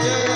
जय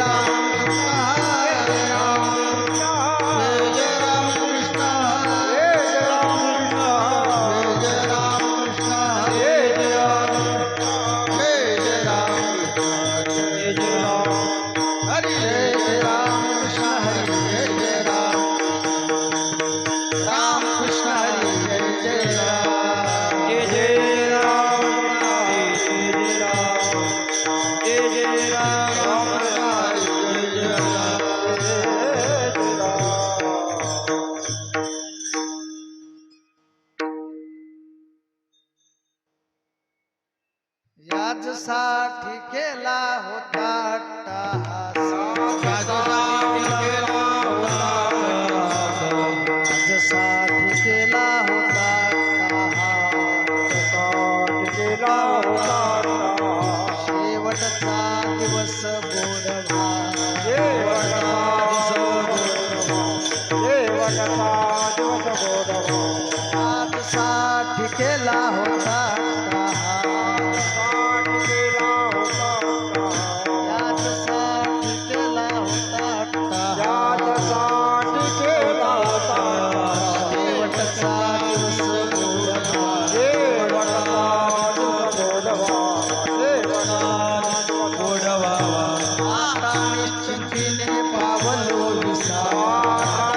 निश्चिंतीने पावलो विसावा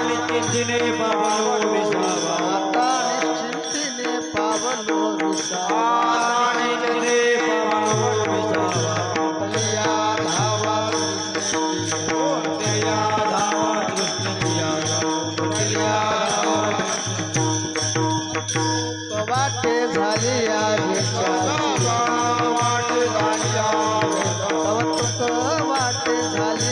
निश्चिंतीने पावलो विसावा आता निश्चिंतीने पावलो विसावा निश्चिंतीने पावलो विसावा तया धावा तया धावा कृष्णया तया वाटे झाली वाटे झाली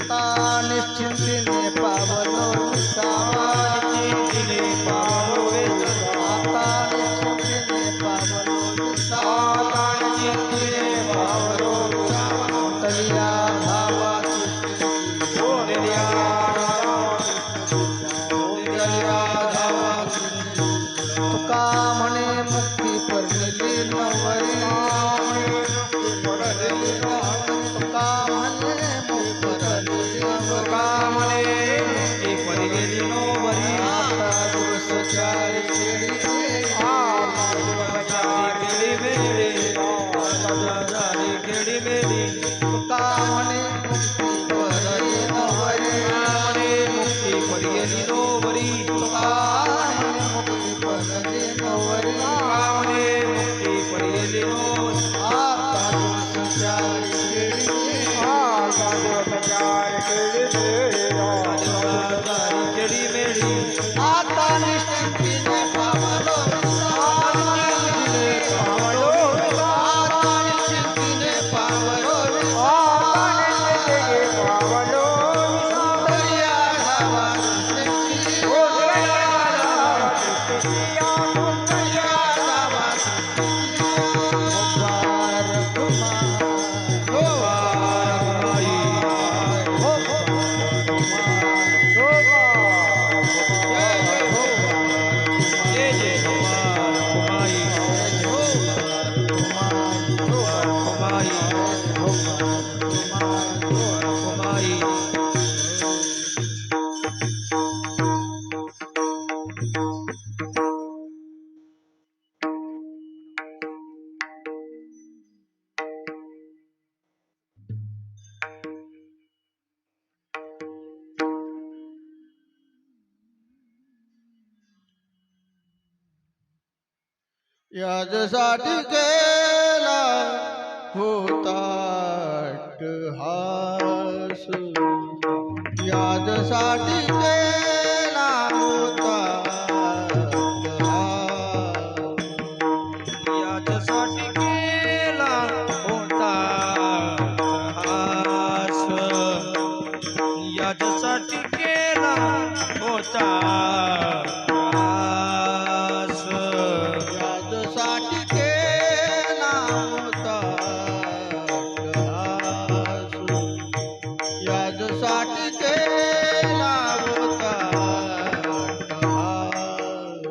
आता निश्चिंतीने पावलो विसावा निश्चिंतीने पावलो विसावा आता निश्चिंतीने पावलो विसावा निश्चिंतीने पावलो विसावा तलिया धावा तुका म्हणे मुक्ती परलेली नवरी तुका म्हणे मुक्ती परलेली नवरी आता दिवस चारी खेडी तुका म्हणे मुक्ती परलेली नवरी तुका म्हणे मुक्ती परलेली नवरी आता दिवस चारी खेडी आता निश्चिंतीने पावलो आता निश्चिंतीने पावलो तया धावा याजसाठी केला होता अट्टहास याजसाठी केला होता याच्यासाठी केला होता हास याच्यासाठी केला होता हास याजसाठी केला होता अट्टहास याजसाठी केला होता अट्टहास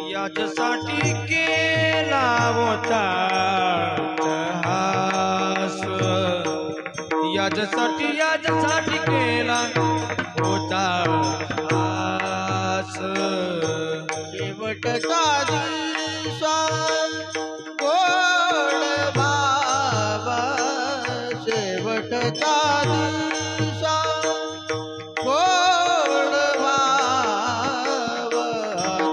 याच्यासाठी केला होता हास याच्यासाठी केला होता हास शेवटचा दिवसा गोड बाबा शेवटचा दिवसा गोड बाबा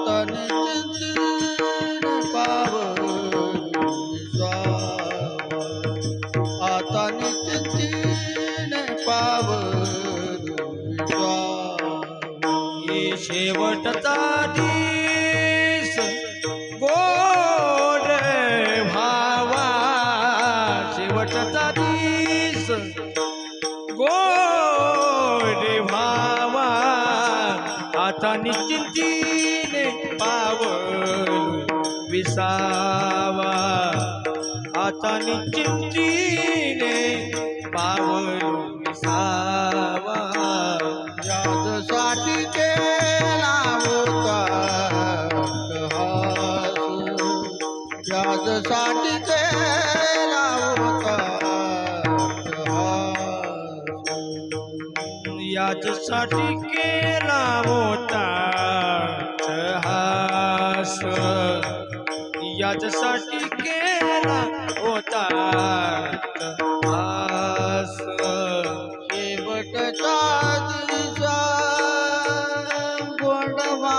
तन चिंतीन पावसा आता निश्चिंतीन पावसा हे शेवटचा दिस गोड भावा शेवटचा दिस गोड भावा आता निश्चिंतीने पावलो विसावा आता निश्चिंतीने पावलो विसावा याजसाठी केला होता अट्टहास याजसाठी केला होता अट्टहास याच्यासाठी केला होता हास, याच्यासाठी केला होता हास. शेवटचा दिवसा गोड व्हावा,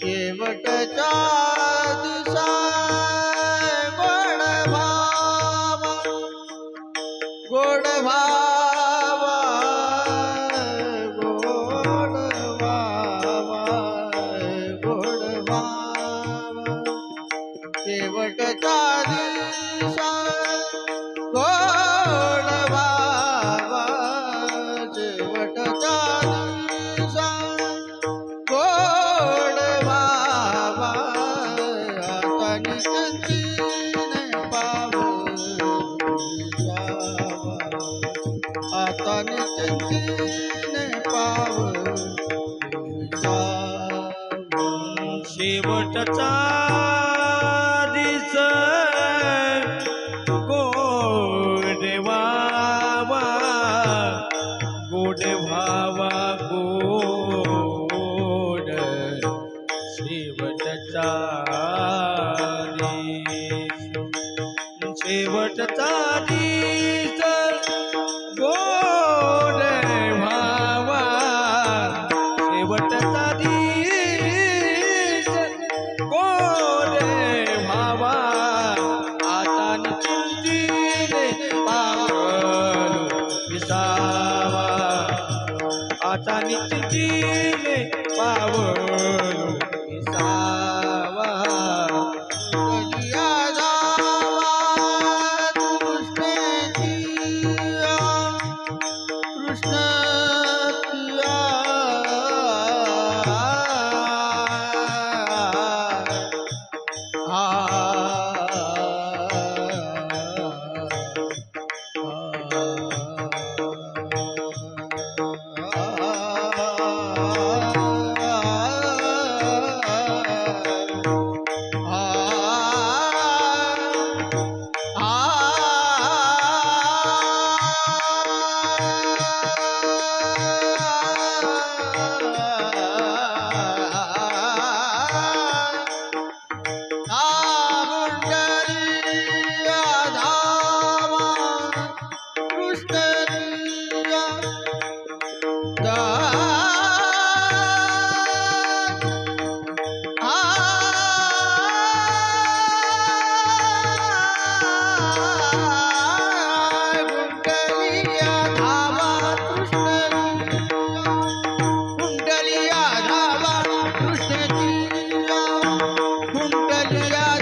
शेवटचा दिवसा गोड व्हावा, गोड व्हावा, गोड व्हावा, गोड व्हावा, शेवटचा दिवसा गोड व्हावा, शेवटचा दिवसा गोड व्हावा, आता निश्चिंतीने पावसावा, आता निश्चिंतीने पावसावा. शेवटचा दिस गोड व्हावा, गोड व्हावा, गोड. शेवटचा दिस, शेवटचा दिस गोड व्हावा, शेवटचा दिस गोड व्हावा, आता निश्चिंतीने पावलो विसावा, आता निश्चिंतीने पावलो विसावा. कलिया जावा कृष्णेचिया, कृष्णचिया, कुंटेलिया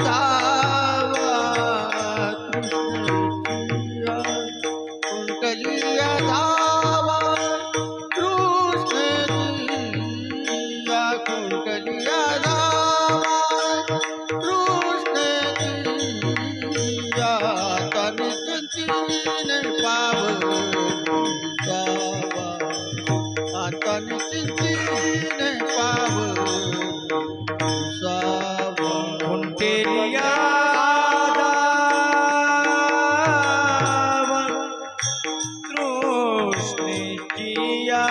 दावा तृष्णेचिया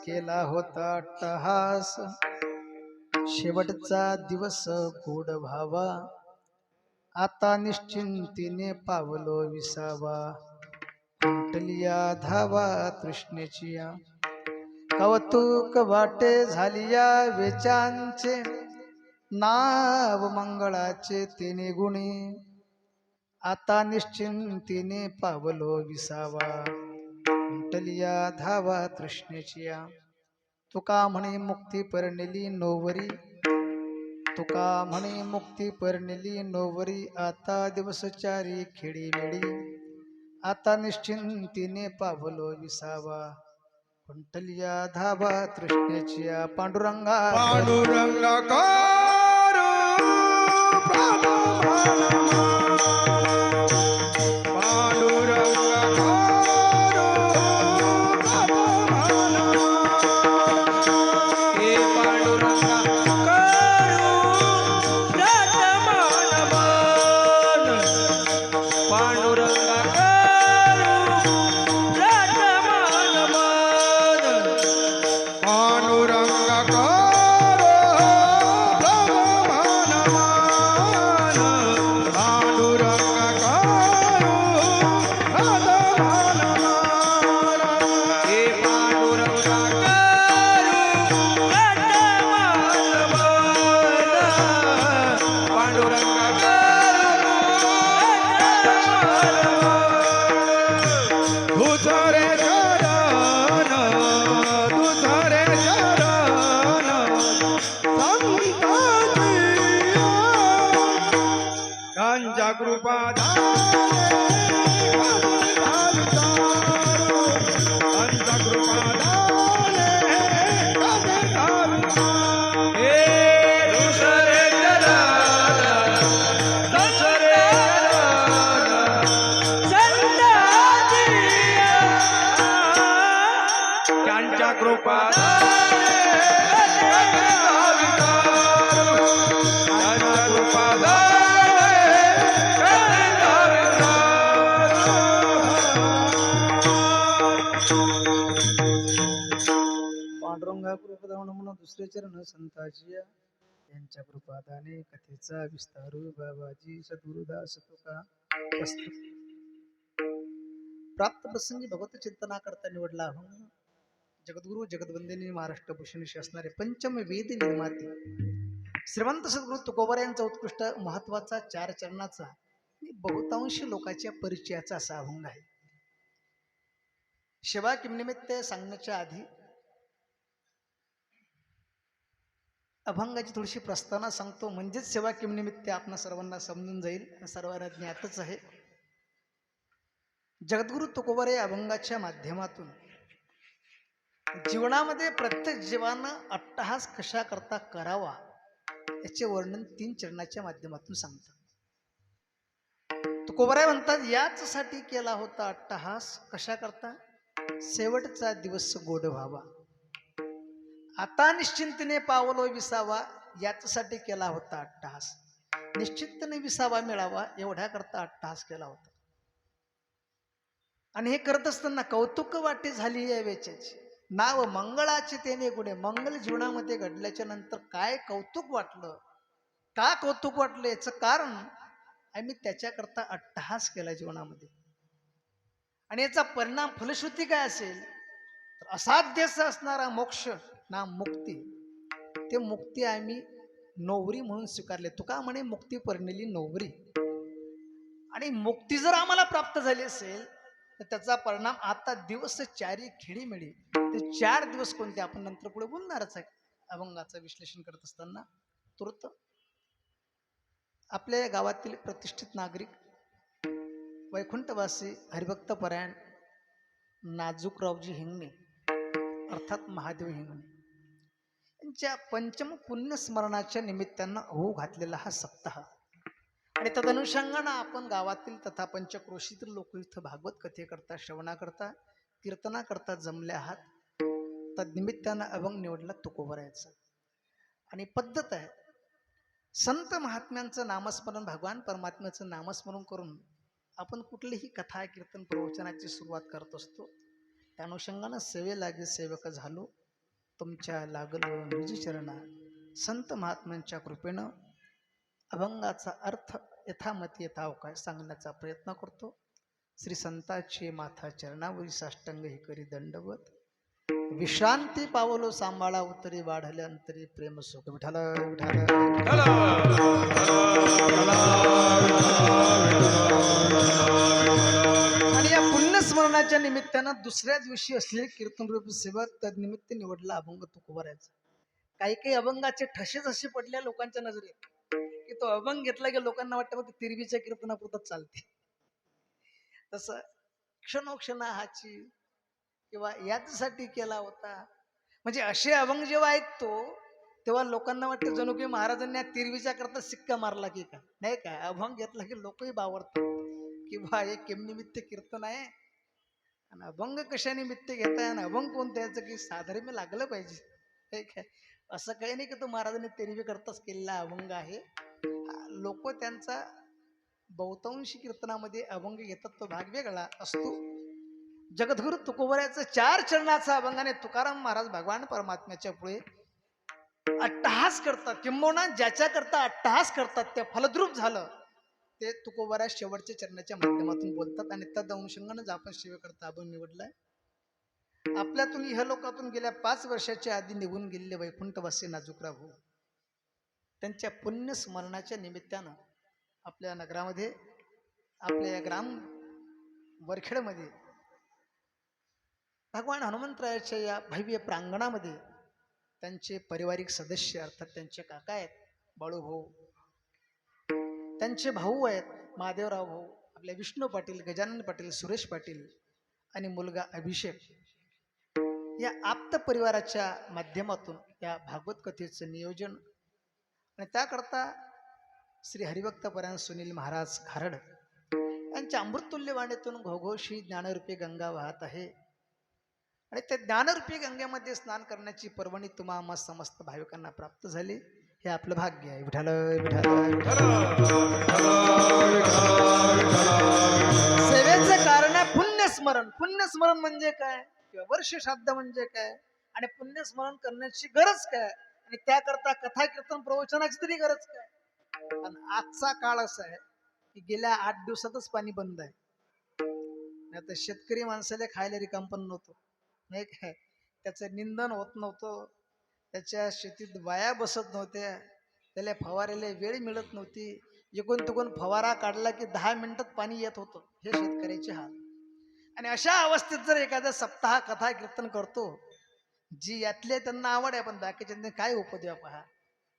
केला होता अट्टहास, शेवटचा दिवस गोड व्हावा, आता निश्चिंतीने पावलो विसावा, कुंटलिया धावा तृष्णेची या, कौतुक वाटे झालिया वेचांचे, नाव मंगळाचे तिने गुणी, आता निश्चिंतीने पावलो विसावा, कुंटलिया धावा तृष्णेची या. तुका म्हणे मुक्ती परणिली नोवरी, तुका म्हणे मुक्ती परणिली नोवरी, आता दिवस चारी खेडी मेडी, आता निश्चिंतीने पावलो विसावा, कुंटलिया धावा तृष्णेची या. पांडुरंगा पांडुरंगा करू प्रभुमानमा, पांडुरंगा करू प्रभुमानमा, हे पांडुरंगा करू प्रभुमानमा, पांडुरंगा करू प्रभुमानमा, पांडुरंगा करो प्रभुमानमान, पांडुरंगा करो प्रभुमानमान, हे पांडुरंगा करो प्रभुमानमान, पांडुरंगा करो प्रभुमानमान, तुझं रे शरण, तुझं रे शरण, संतांची गांजा कृपा गांजा कृपा हे दुसरे चरण, दुसरे चरण, संतांची त्यांच्या कृपा पांडुरंगा कृपदान म्हणून दुसरे चरण संताजी या. यांच्या कृपादाने कथेचा विस्तारू बाबाजी सद्गुरुदास तुका प्रस्तुत. प्राप्त प्रसंगी भगवत चिंतना करता निवडला अभंग जगद्गुरु जगदवंदिनी महाराष्ट्र भूषणशी असणारे पंचम वेद निर्माते श्रीमंत सद्गुरु तुकोबार यांचा उत्कृष्ट महत्वाचा 4 चरणाचा आणि बहुतांशी लोकांच्या परिचयाचा असा अभंग आहे. सेवा किमनिमित्त सांगण्याच्या आधी अभंगाची थोडीशी प्रस्तावना सांगतो, म्हणजेच सेवा किमनिमित्त आपण सर्वांना समजून जाईल, सर्वांना ज्ञातच आहे. जगद्गुरु तुकोबार या अभंगाच्या माध्यमातून जीवनामध्ये प्रत्येक जीवानं अट्टहास कशा करता करावा याचे वर्णन 3 चरणाच्या माध्यमातून सांगतात. तुकोबाराय म्हणतात, याचसाठी केला होता अट्टहास, कशा करता, शेवटचा दिवस गोड व्हावा, आता निश्चिंतीने पावलो विसावा, याच्यासाठी केला होता अट्टहास, निश्चिंतने विसावा मिळावा एवढ्या करता अट्टहास केला होता. आणि हे करत असताना कौतुक वाटे झाली या वेचाची, नाव मंगळाचे तेने गुणे, मंगल जीवनामध्ये घडल्याच्या नंतर काय कौतुक वाटलं, का कौतुक वाटलं याचं कारण आम्ही त्याच्याकरता अट्टहास केला जीवनामध्ये. आणि याचा परिणाम फलश्रुती काय असेल तर असाध्यच असणारा मोक्ष ना मुक्ती, ते मुक्ती आम्ही नोवरी म्हणून स्वीकारले. तुका म्हणे मुक्ती परणिली नोवरी. आणि मुक्ती जर आम्हाला प्राप्त झाली असेल तर त्याचा परिणाम आता दिवस 4 खेडीमेडी, ते 4 दिवस कोणते आपण नंतर पुढे बोलणारच आहे. अभंगाचं विश्लेषण करत असताना तुर्त आपल्या गावातील प्रतिष्ठित नागरिक वैकुंठवासी हरिभक्त परायण नाजूकरावजी हिंगणे अर्थात महादेव हिंगणे यांच्या पंचम पुण्यस्मरणाच्या निमित्तानं होऊ घातलेला हा सप्ताह. आणि तदनुषंगानं आपण गावातील तथा पंचक्रोशीतील लोक इथं भागवत कथेकरता, श्रवणाकरता, कीर्तनाकरता जमले आहात. तद्निमित्तानं अभंग निवडला तुकोबारायचा. आणि पद्धत आहे, संत महात्म्यांचं नामस्मरण, भगवान परमात्म्याचं नामस्मरण करून आपण कुठलीही कथा, कीर्तन, प्रवचनाची सुरुवात करत असतो. त्या अनुषंगानं सेवे लागे सेवक झालो, तुमच्या लागलो निज चरणा. संत महात्म्यांच्या कृपेनं अभंगाचा अर्थ यथामती यथावकाश सांगण्याचा प्रयत्न करतो. श्री संताचे माथा चरणावरी साष्टांग हे करी दंडवत. विश्रांती पावलो सांभाळा उतरी वाढले अंतरी प्रेम सुख. विठाल विठाल. आणि या पुण्यस्मरणाच्या निमित्तानं दुसऱ्या दिवशी असलेले कीर्तनरूपी सेवा तदनिमित्त निवडला अभंग तुकोबारायचा. काही काही अभंगाचे ठसेच असे पडल्या लोकांच्या नजरेत की तो अभंग घेतला की लोकांना वाटतं की तिरवीच्या कीर्तनापुरतच चालते. तसं क्षणोक्षणाची किंवा याच्यासाठी केला होता. म्हणजे असे अभंग जेव्हा ऐकतो तेव्हा लोकांना वाटतं जणू की महाराजांनी तिरवीच्या करता सिक्का मारला की काय, नाही काय. अभंग घेतला की लोकही बावरतात किंवा हे केमनिमित्त कीर्तन आहे आणि अभंग कशा निमित्त घेताय आणि अभंग कोण द्यायचं की साधारण लागलं पाहिजे, नाही काय. असं काही नाही की तो महाराजांनी तिरवी करताच केलेला अभंग आहे. लोक त्यांचा बहुतांशी कीर्तनामध्ये अभंग घेतात, तो भाग वेगळा असतो. जगद्गुरु तुकोबारायचं 4 चरणाचा अभंगाने तुकाराम महाराज भगवान परमात्म्याच्या पुढे अट्टहास करतात. किंबहुना ज्याच्याकरता अट्टहास करतात त्या फलद्रूप झालं ते तुकोबाराय शेवटच्या चरणाच्या माध्यमातून बोलतात. आणि तद अनुषंगाने आपण सेवेकरता अभंग निवडलाय. आपल्यातून इहलोकातून गेल्या 5 वर्षाच्या आधी निघून गेलेले वैकुंठवासी नाजूकराव भाऊ, त्यांच्या पुण्य स्मरणाच्या निमित्तानं आपल्या नगरामध्ये, आपल्या या ग्राम वरखेडमध्ये भगवान हनुमंतरायाच्या या भव्य प्रांगणामध्ये त्यांचे पारिवारिक सदस्य अर्थात त्यांचे काका आहेत बाळू भाऊ, त्यांचे भाऊ आहेत महादेवराव भाऊ, आपल्या विष्णू पाटील, गजानन पाटील, सुरेश पाटील आणि मुलगा अभिषेक, या आप्त परिवाराच्या माध्यमातून या भागवत कथेचं नियोजन आणि त्याकरता श्री हरिभक्तपरायण सुनील महाराज खारड यांच्या अमृततुल्य वाणीतून घोघोशी ज्ञानरूपी गंगा वाहत आहे. आणि त्या ज्ञानरूपी गंगेमध्ये स्नान करण्याची पर्वणी तुम्हा आम्हा समस्त भाविकांना प्राप्त झाली. हे आपलं भाग्य आहे. विठाल विठाल. सेवेचं कारण आहे पुण्यस्मरण. पुण्यस्मरण म्हणजे काय किंवा वर्ष श्राद्ध म्हणजे काय आणि पुण्यस्मरण करण्याची गरज काय आणि त्याकरता कथा कीर्तन प्रवचनाची तरी गरज काय. आणि आजचा काळ असा आहे की गेल्या 8 दिवसातच पाणी बंद आहे. आता शेतकरी माणसाला खायला रिकाम पण नव्हतं, नाही काय. त्याचं निंदन होत नव्हतं, त्याच्या शेतीत वाया बसत नव्हत्या, त्याला फवारायला वेळ मिळत नव्हती. इकडून तिकडून फवारा काढला की 10 मिनिटात पाणी येत होतं. हे शेतकऱ्याचे हाल. आणि अशा अवस्थेत जर एखादा सप्ताह कथा कीर्तन करतो, जी यातले त्यांना आवड आहे पण बाकीच्यांनी काय उपद्या पहा,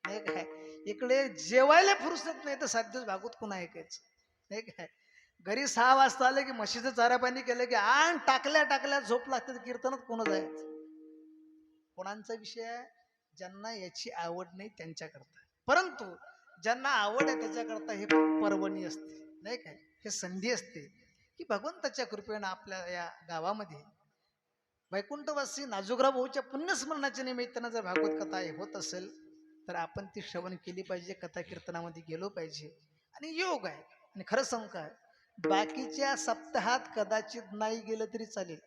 नाही काय. इकडे जेवायला फुरसत नाही तर 7 दिवस भागवत कोण ऐकायचं, नाही काय. घरी 6 वाजता आले की म्हशीचं चारा पाणी केलं की आण टाकल्या टाकल्या झोप लागते, कीर्तनात कोण जायचं. कोणाचा विषय आहे, ज्यांना याची आवड नाही त्यांच्याकरता. परंतु ज्यांना आवड आहे त्याच्याकरता हे पर्वणी असते, नाही काय. हे संधी असते की भगवंताच्या कृपेनं आपल्या या गावामध्ये वैकुंठवासी नाजूकराव भाऊच्या पुण्यस्मरणाच्या निमित्तानं जर भागवत कथा होत असेल तर आपण ती श्रवण केली पाहिजे, कथा कीर्तनामध्ये गेलो पाहिजे. आणि योग आहे. आणि खरं सांगू काय, बाकीच्या सप्ताहात कदाचित नाही गेलं तरी चालेल,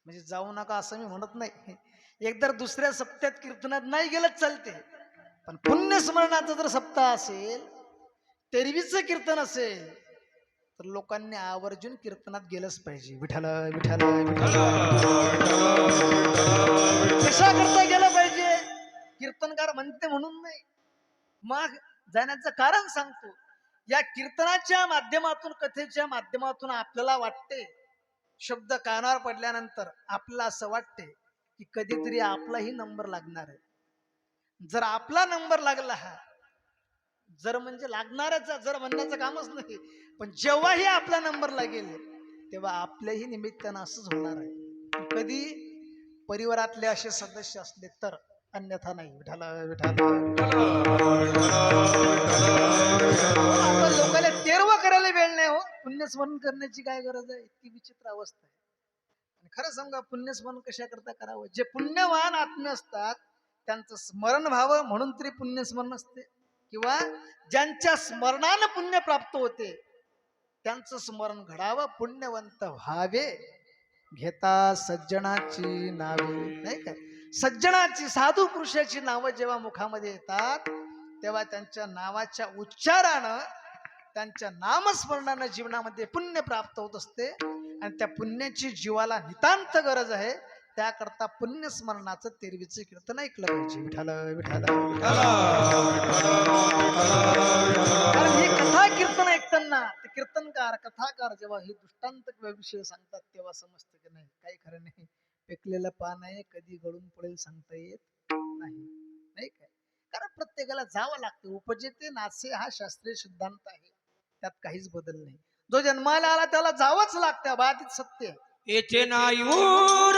म्हणजे जाऊ नका असं मी म्हणत नाही. एकदा दुसऱ्या सप्त्यात कीर्तनात नाही गेलं चालते, पण पुण्यस्मरणाचा जर सप्ताह असेल, तेरवीचं कीर्तन असेल तर लोकांनी आवर्जून कीर्तनात गेलंच पाहिजे. विठाल विठाल कशा करता गेलं पाहिजे, कीर्तनकार म्हणते म्हणून नाही. मग जाण्याचं कारण सांगतो. या कीर्तनाच्या माध्यमातून, कथेच्या माध्यमातून आपल्याला वाटते, शब्द कानावर पडल्यानंतर आपल्याला असं वाटते की कधीतरी आपलाही नंबर लागणार आहे. जर आपला नंबर लागला, हा जर म्हणजे लागणारच, जर म्हणण्याचं कामच नाही, पण जेव्हाही आपला नंबर लागेल तेव्हा आपल्याही निमित्तानं असंच होणार आहे. कधी परिवारातले असे सदस्य असले तर, अन्यथा नाही. विठाला विठाला. आपण लोकांना तेरवा करायला वेळ नाही हो. पुण्यस्मरण करण्याची काय गरज आहे, इतकी विचित्र अवस्था आहे. आणि खरं सांगा, पुण्यस्मरण कशा करता करावं. जे पुण्यवान आत्मे असतात त्यांचं स्मरण व्हावं म्हणून तरी पुण्यस्मरण असते, किंवा ज्यांच्या स्मरणानं पुण्य प्राप्त होते त्यांचं स्मरण घडावं, पुण्यवंत व्हावे, घेता सज्जनाची नावे, नाही काय. सज्जनाची साधू पुरुषाची नावं जेव्हा मुखामध्ये येतात तेव्हा त्यांच्या नावाच्या उच्चारानं त्यांच्या नामस्मरणानं जीवनामध्ये पुण्य प्राप्त होत असते आणि त्या पुण्याची जीवाला नितांत गरज आहे. त्याकरता पुण्यस्मरणाचं तेरवीचं कीर्तन ऐकलं पाहिजे. विठाल विठाल कारण ही कथा कीर्तन ऐकताना ते कीर्तनकार कथाकार जेव्हा हे दृष्टांत विषय सांगतात तेव्हा समजतं की नाही काही खरं नाही. पिकलेलं पान आहे कधी गळून पडेल सांगता येत नाही काय. कारण प्रत्येकाला जावं लागतं. उपजेते नाचे हा शास्त्रीय सिद्धांत आहे. त्यात काहीच बदल नाही. जो जन्माला आला त्याला जावंच लागतं. बाधित सत्य आहे. येचे नायूर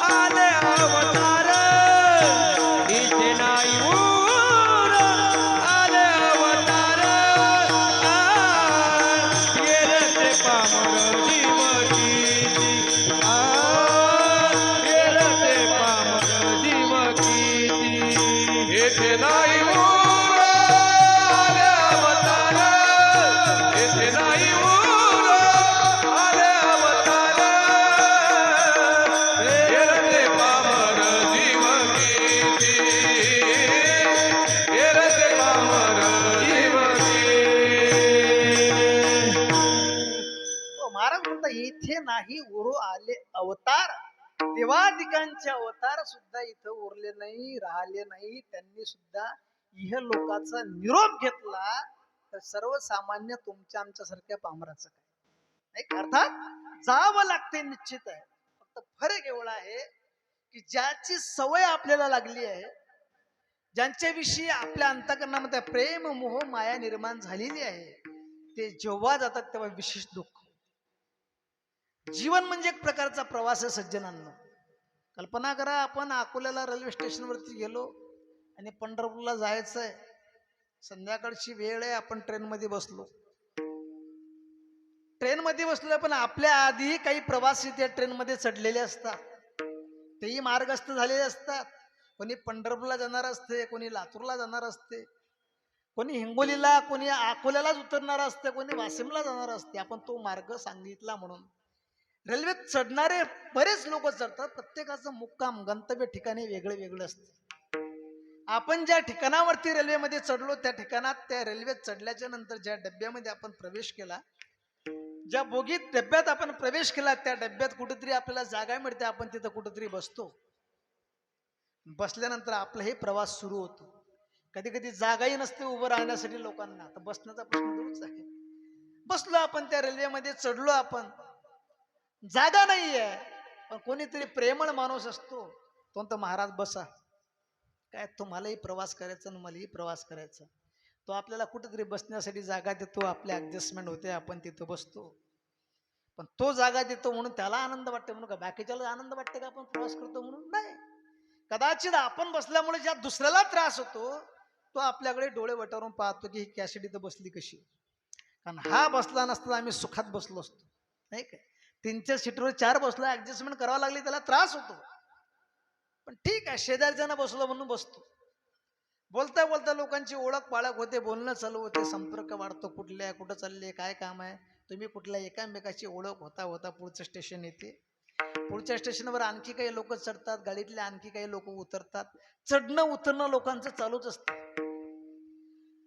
आले अवतार, येचे नायूर आले अवतार, येरते पामर जीवकीती, येरते पामर जीवकीती. येचे नायूर आले अवतार, येचे नायूर आले अवतार, येरते पामर जीवकीती, येरते पामर जीवकीती. तो महाराज म्हणता इथे नाही उरो आले अवतार. देवादिकांचे अवतार सुद्धा इथं उरले नाही राहिले नाही. त्यांनी सुद्धा इह लोकाचा निरोप घेतला तर सर्वसामान्य तुमच्या आमच्यासारख्या पामराचं काय नाही. अर्थात जावं लागते निश्चित आहे. फक्त फरक एवढा आहे की ज्याची सवय आपल्याला लागली आहे, ज्यांच्याविषयी आपल्या अंतःकरणामध्ये प्रेम मोह माया निर्माण झालेली आहे, ते जेव्हा जातात तेव्हा विशेष दुःख. जीवन म्हणजे एक प्रकारचा प्रवास आहे सज्जनांना. कल्पना करा आपण अकोल्याला रेल्वे स्टेशनवरती गेलो आणि पंढरपूरला जायचं आहे. संध्याकाळची वेळ आहे. आपण ट्रेनमध्ये बसलो. ट्रेनमध्ये बसलो पण आपल्या आधी काही प्रवासी त्या ट्रेनमध्ये चढलेले असतात. तेही मार्गस्थ झालेले असतात. कोणी पंढरपूरला जाणार असते, कोणी लातूरला जाणार असते, कोणी हिंगोलीला, कोणी अकोल्यालाच उतरणार असते, कोणी वाशिमला जाणार असते. आपण तो मार्ग सांगितला म्हणून रेल्वेत चढणारे बरेच लोक चढतात. प्रत्येकाचं मुक्काम गंतव्य ठिकाणी वेगळं वेगळं असतं. आपण ज्या ठिकाणावरती रेल्वेमध्ये चढलो त्या ठिकाणात त्या रेल्वेत चढल्याच्या नंतर ज्या डब्यामध्ये आपण प्रवेश केला, ज्या बोगीत डब्यात आपण प्रवेश केला त्या डब्यात कुठेतरी आपल्याला जागा मिळते. आपण तिथं कुठेतरी बसतो. बसल्यानंतर आपला हे प्रवास सुरू होतो. कधी कधी जागाही नसते उभं राहण्यासाठी लोकांना. तर बसण्याचा प्रश्न दूरच आहे. बसलो आपण त्या रेल्वेमध्ये, चढलो आपण, जागा नाहीये पण कोणीतरी प्रेमळ माणूस असतो तो म्हणतो महाराज बसा. काय तुम्हालाही प्रवास करायचा आणि मलाही प्रवास करायचा. तो आपल्याला कुठेतरी बसण्यासाठी जागा देतो. आपल्या ऍडजस्टमेंट होते. आपण तिथं बसतो. पण तो जागा देतो म्हणून त्याला आनंद वाटतो म्हणून का बाकीच्याला आनंद वाटते का आपण प्रवास करतो म्हणून? नाही. कदाचित आपण बसल्यामुळे ज्या दुसऱ्याला त्रास होतो तो आपल्याकडे डोळे वटारून पाहतो की ही कॅसेट इथं बसली कशी. कारण हा बसला नसता आम्ही सुखात बसलो असतो नाही काय. 3च्या सीटवर 4 बसलो, ऍडजस्टमेंट करावं लागली, त्याला त्रास होतो. पण ठीक आहे शेजारच्यानं बसलो म्हणून बसतो. बोलता बोलता लोकांची ओळख पाळख होते, बोलणं चालू होते, संपर्क वाढतो. कुठं चालले, काय काम आहे, तुम्ही कुठल्या, एकामेकाची ओळख होता होता पुढचं स्टेशन येते. पुढच्या स्टेशनवर आणखी काही लोक चढतात, गाडीतले आणखी काही लोक उतरतात. चढणं उतरणं लोकांचं चालूच असतं.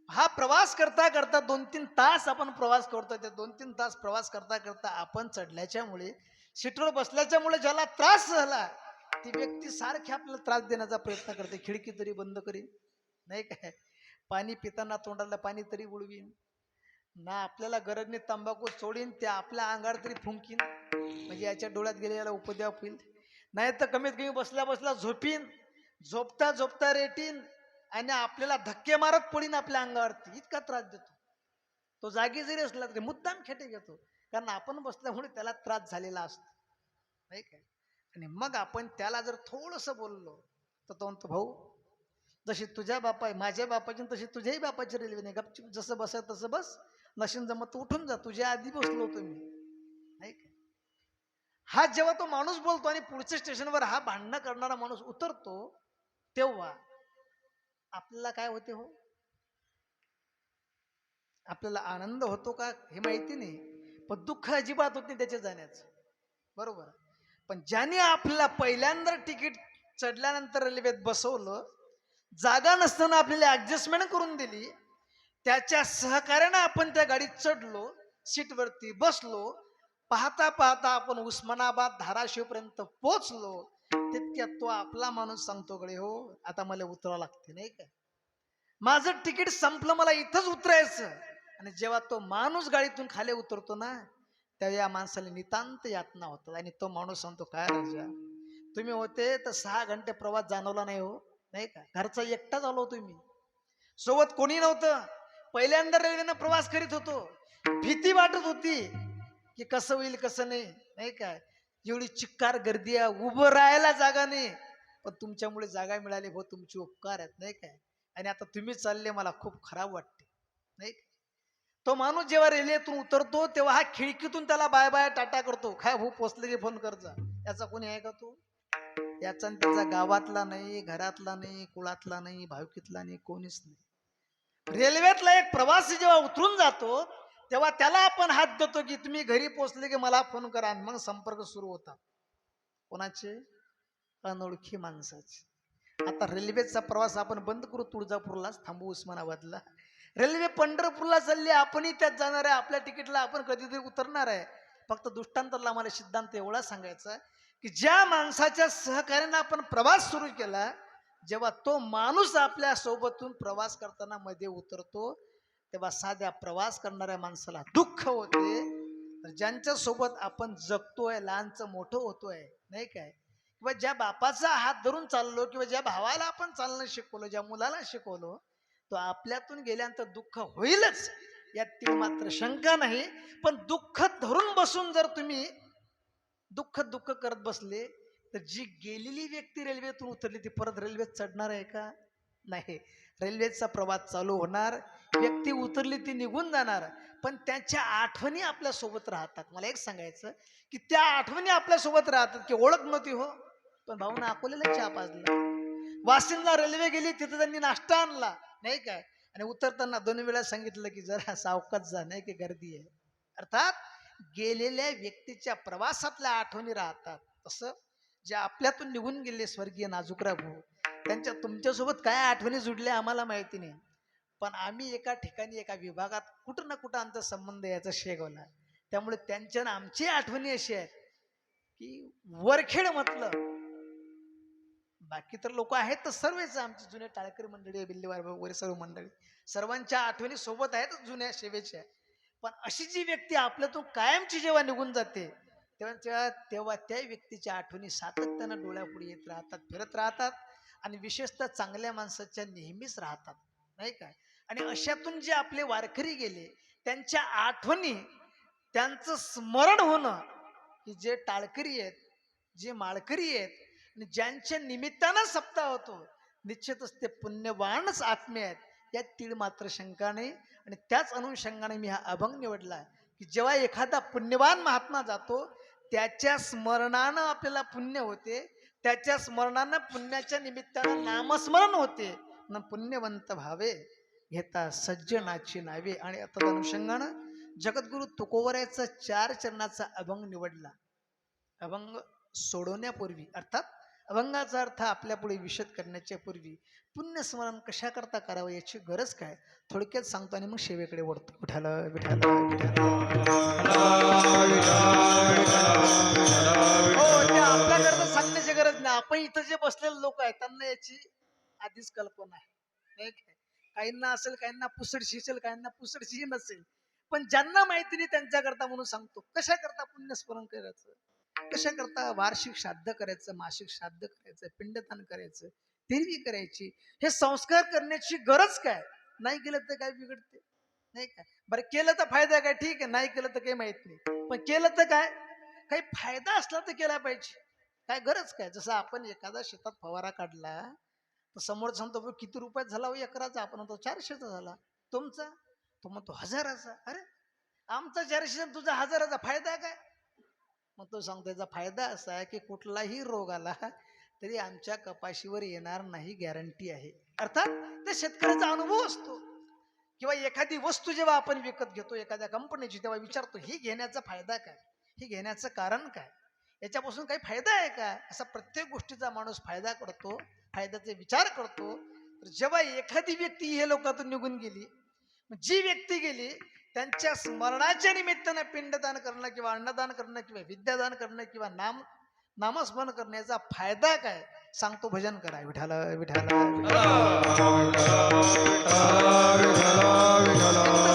हा प्रवास करता करता 2-3 तास आपण प्रवास करतो. ते 2-3 तास प्रवास करता करता आपण चढल्याच्यामुळे, सीटवर बसल्याच्यामुळे ज्याला त्रास झाला ती व्यक्ती सारखी आपल्याला त्रास देण्याचा प्रयत्न करते. खिडकी तरी बंद करीन नाही काय, पाणी पिताना तोंडाला पाणी तरी उडवीन ना, आपल्याला गरजने तंबाखू सोडीन, ते आपल्या अंगावर तरी फुंकीन म्हणजे याच्या डोळ्यात गेले याला उपद्याप होईल. नाही तर कमीत कमी बसल्या बसल्या झोपीन, झोपता झोपता रेटीन आणि आपल्याला धक्के मारत पडीन आपल्या अंगावरती. इतका त्रास देतो तो. जागी जरी असला तरी मुद्दाम खेटे घेतो. कारण आपण बसल्यामुळे त्याला त्रास झालेला असतो नाही काय. आणि मग आपण त्याला जर थोडस बोललो तर तो म्हणतो भाऊ जशी तुझ्या बापा माझ्या बापाची तशी तुझ्याही बापाची रेल्वे नाही. गपचूप जसं बस तसं बस, नशीन जमत उठून जा, तुझ्या आधी बसलो होतो मी नाही काय. हा जेव्हा तो माणूस बोलतो आणि पुढच्या स्टेशनवर हा भांडणं करणारा माणूस उतरतो तेव्हा आपल्याला काय होते हो? आपल्याला आनंद होतो का हे माहिती नाही, पण दुःख अजिबात होत नाही त्याच्या जाण्याचं. बरोबर. पण ज्याने आपल्याला पहिल्यांदा तिकीट चढल्यानंतर रेल्वेत बसवलं, जागा नसताना आपल्याला ऍडजस्टमेंट करून दिली, त्याच्या सहकार्यानं आपण त्या गाडीत चढलो, सीटवरती बसलो, पाहता पाहता आपण उस्मानाबाद धाराशिव पर्यंत पोहोचलो. तितक्यात तो आपला माणूस सांगतो, कडे हो आता मला उतरावं लागते नाही का, माझं तिकीट संपलं, मला इथंच उतरायचं. आणि जेव्हा तो माणूस गाडीतून खाली उतरतो ना, तेव्हा या माणसाला नितांत यातना होतात. आणि तो माणूस सांगतो, काय राजा तुम्ही होते तर 6 घंटे प्रवास जाणवला नाही हो, नाही का, घरचा एकटाच आलो तुम्ही, सोबत कोणी नव्हतं, पहिल्यांदा रेल्वेनं प्रवास करीत होतो, भीती वाटत होती की कसं होईल कसं नाही, नाही काय, एवढी चिक्कार गर्दी आहे, उभं राहायला जागा नाही, पण तुमच्यामुळे जागा मिळाली हो, तुमचे उपकार आहेत नाही काय, आणि आता तुम्ही चालले, मला खूप खराब वाटते नाही. तो माणूस जेव्हा रेल्वेतून उतरतो तेव्हा हा खिडकीतून त्याला बाय बाय टाटा करतो, काय हो पोचले की फोन करजा, याचा कोणी आहे का तू, याचा त्याचा गावातला नाही, घरातला नाही, कुळातला नाही, भावकीतला नाही, कोणीच नाही. रेल्वेतला एक प्रवासी जेव्हा उतरून जातो तेव्हा त्याला आपण हात देतो की तुम्ही घरी पोहोचले की मला फोन करा, आणि मग संपर्क सुरू होतात. कोणाचे, अनोळखी माणसाचे. आता रेल्वेचा प्रवास आपण बंद करू, तुळजापूरलाच थांबू, उस्मानाबादला. रेल्वे पंढरपूरला चालली, आपणही त्यात जाणार आहे, आपल्या तिकीटला आपण कधीतरी उतरणार आहे. फक्त दृष्टांताला मला सिद्धांत एवढा सांगायचा की ज्या माणसाच्या सहकार्याने आपण प्रवास सुरू केला, जेव्हा तो माणूस आपल्या सोबतून प्रवास करताना मध्ये उतरतो तेव्हा साध्या प्रवास करणाऱ्या माणसाला दुःख होते. तर ज्यांच्या सोबत आपण जगतोय, लहानचं मोठं होतोय नाही काय, किंवा ज्या बापाचा हात धरून चाललो, किंवा ज्या भावाला आपण चालणं शिकवलं, ज्या मुलाला शिकवलो, तो आपल्यातून गेल्यानंतर दुःख होईलच, यात ती मात्र शंका नाही. पण दुःख धरून बसून जर तुम्ही दुःख दुःख करत बसले तर जी गेलेली व्यक्ती रेल्वेतून उतरली ती परत रेल्वेत चढणार आहे का, नाही. रेल्वेचा प्रवास चालू होणार, व्यक्ती उतरली ती निघून जाणार, पण त्यांच्या आठवणी आपल्या सोबत राहतात. मला एक सांगायचं की त्या आठवणी आपल्या सोबत राहतात, की ओळख नव्हती हो, पण भाऊना अकोल्याला चहा पाजला, वाशिमला रेल्वे गेली तिथे त्यांनी नाश्ता आणला नाही काय, आणि उतरताना 2 वेळा सांगितलं की जरा सावकाश जा नाही की गर्दी आहे. अर्थात गेलेल्या व्यक्तीच्या प्रवासातल्या आठवणी राहतात. तसं जे आपल्यातून निघून गेले स्वर्गीय नाजूकराव भाऊ, त्यांच्या तुमच्यासोबत काय आठवणी जुडल्या आम्हाला माहिती नाही, पण आम्ही एका ठिकाणी एका विभागात कुठं ना कुठं आमचा संबंध याचा शेगवला. त्यामुळे त्यांच्या ना आमची आठवणी अशी आहेत की वरखेड म्हटलं, बाकी तर लोक आहेत तर सर्वच आमची जुने टाळकरी मंडळी, बिल्लेवार वगैरे सर्व मंडळी, सर्वांच्या आठवणी सोबत आहेत जुन्या सेवेच्या. पण अशी जी व्यक्ती आपल्यातून कायमची जेव्हा निघून जाते तेव्हा त्या व्यक्तीच्या आठवणी सातत्यानं डोळ्यापुढे येत राहतात, फिरत राहतात, आणि विशेषतः चांगल्या माणसाच्या नेहमीच राहतात नाही काय. आणि अशातून जे आपले वारकरी गेले त्यांच्या आठवणी, त्यांचं स्मरण होणं, की जे टाळकरी आहेत, जे माळकरी आहेत, आणि ज्यांच्या निमित्तानं सप्ताह होतो, निश्चितच ते पुण्यवानच आत्मे आहेत, यात तीळ मात्र शंका नाही. आणि त्याच अनुषंगाने मी हा अभंग निवडला की जेव्हा एखादा पुण्यवान महात्मा जातो त्याच्या स्मरणानं आपल्याला पुण्य होते, त्याच्या स्मरणानं पुण्याच्या निमित्तानं नामस्मरण होते, न पुण्यवंत भावे घेता सज्जनाची नावे. आणि आता अनुषंगानं जगद्गुरु तुकोबरायचा 4 चरणाचा अभंग निवडला. अभंग सोडवण्यापूर्वी, अर्थात अभंगाचा अर्थ आपल्या पुढे विशद करण्याच्या पूर्वी पुण्यस्मरण कशा करता करावं याची गरज काय थोडक्यात सांगतो, आणि मग सेवेकडे वळतो. विठाला विठाला हो, ते आपल्याकरता सांगण्याची गरज नाही. आपण इथं जे बसलेले लोक आहेत त्यांना याची आधीच कल्पना आहे नाही काय. काहींना असेल, काहींना पुसडशी असेल, काहींना पुसडशी नसेल, पण ज्यांना माहिती नाही त्यांच्याकरता म्हणून सांगतो. कशा करता पुण्यस्मरण करायचं, कशा करता वार्षिक श्राद्ध करायचं, मासिक श्राद्ध करायचं, पिंडदान करायचं, तेरवी करायची, हे संस्कार करण्याची गरज काय. नाही केलं तर काय बिघडते नाही का. बरं केलं तर फायदा काय, ठीक आहे, नाही केलं तर काही माहित नाही, पण केलं तर काय, काही फायदा असला तर केला पाहिजे, काय गरज काय. जसं आपण एखादा शेतात फवारा काढला तर समोर सांगतो किती रुपयात झाला हो एकराचा, आपण म्हणतो 400चा झाला, तुमचा तो म्हणतो 1000चा. अरे आमचा 400 तुझा 1000चा, फायदा काय. मग तो सांगतो याचा फायदा असा आहे की कुठलाही रोग आला तरी आमच्या कपाशीवर येणार नाही, गॅरंटी आहे. अर्थात ते शेतकऱ्याचा अनुभव असतो. किंवा एखादी वस्तू जेव्हा आपण विकत घेतो एखाद्या कंपनीची, तेव्हा विचारतो ही घेण्याचा फायदा काय, ही घेण्याचं कारण काय, याच्यापासून काही फायदा आहे का? असा प्रत्येक गोष्टीचा माणूस फायदा करतो, फायद्याचे विचार करतो. तर जेव्हा एखादी व्यक्ती हे लोकातून निघून गेली, मग जी व्यक्ती गेली त्यांच्या स्मरणाच्या निमित्तानं पिंडदान करणं किंवा अन्नदान करणं किंवा विद्यादान करणं किंवा नामस्मरण करण्याचा फायदा काय? सांगतो, भजन करा विठाल विठाल.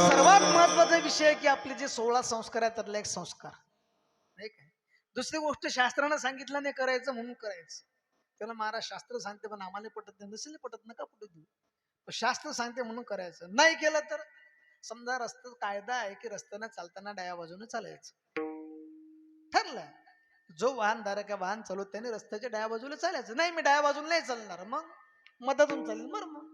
सर्वात महत्वाचा विषय आहे की आपले जे 16 संस्कार आहेत त्यातला एक संस्कार नाही काय. दुसरी गोष्ट शास्त्रानं सांगितलं नाही करायचं म्हणून करायचं. त्याला महाराज शास्त्र सांगते पण आम्हाला पटत नाही, नसेल पटत नका पटत देऊ, पण शास्त्र सांगते म्हणून करायचं. नाही केलं तर समजा रस्त्यात कायदा आहे की रस्त्यानं चालताना डाव्या बाजूने चालायचं ठरलं. जो वाहनधारक आहे वाहन चालवत त्याने रस्त्याच्या डाव्या बाजूला चालायचं. नाही मी डाव्या बाजूला नाही चालणार, मग मधातून चालेल बरं. मग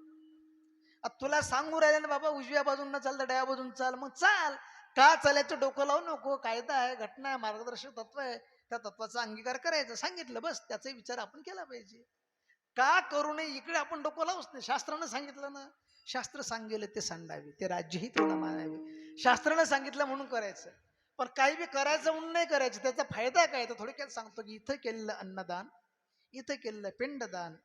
आता तुला सांगू राहिले ना बाबा उजव्या बाजून न चालता डाव्या बाजून चाल, मग चाल. का चालायचं डोकं लावू नको. कायदा आहे, घटना आहे, मार्गदर्शक तत्व आहे, त्या तत्वाचा अंगीकार करायचा. सांगितलं बस, त्याचा विचार आपण केला पाहिजे. का करू नये इकडे आपण डोकं लावूच नाही. शास्त्रानं सांगितलं ना, शास्त्र सांगेल ते सांडावे, ते राज्यही त्यांना मानावे. शास्त्रानं सांगितलं म्हणून करायचं, पण काही बी करायचं म्हणून नाही करायचं. त्याचा फायदा काय तर थोडक्यात सांगतो की इथं केलेलं अन्नदान, इथं केलेलं पिंडदान,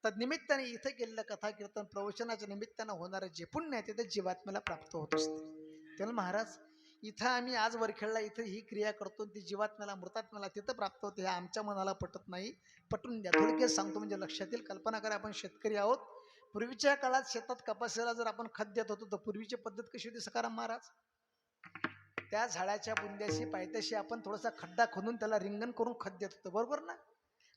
तद्निमित्ताने इथं केलेलं कथा कीर्तन प्रवचनाच्या निमित्तानं होणारं जे पुण्य आहे ते जीवात्म्याला प्राप्त होत असते. त्याला महाराज इथं आम्ही आज वरखेडला इथं ही क्रिया करतो, ती जीवात्म्याला मृतात्म्याला तिथं प्राप्त होते. हे आमच्या मनाला पटत नाही, पटून द्या. थोडक्यात सांगतो म्हणजे लक्षात येईल. कल्पना करा आपण शेतकरी आहोत. पूर्वीच्या काळात शेतात कपाशीला जर आपण खत देत होतो तर पूर्वीची पद्धत कशी होती सकाराम महाराज? त्या झाडाच्या बुंद्याशी पायथ्याशी आपण थोडासा खड्डा खोदून त्याला रिंगण करून खत देत होतो, बरोबर ना?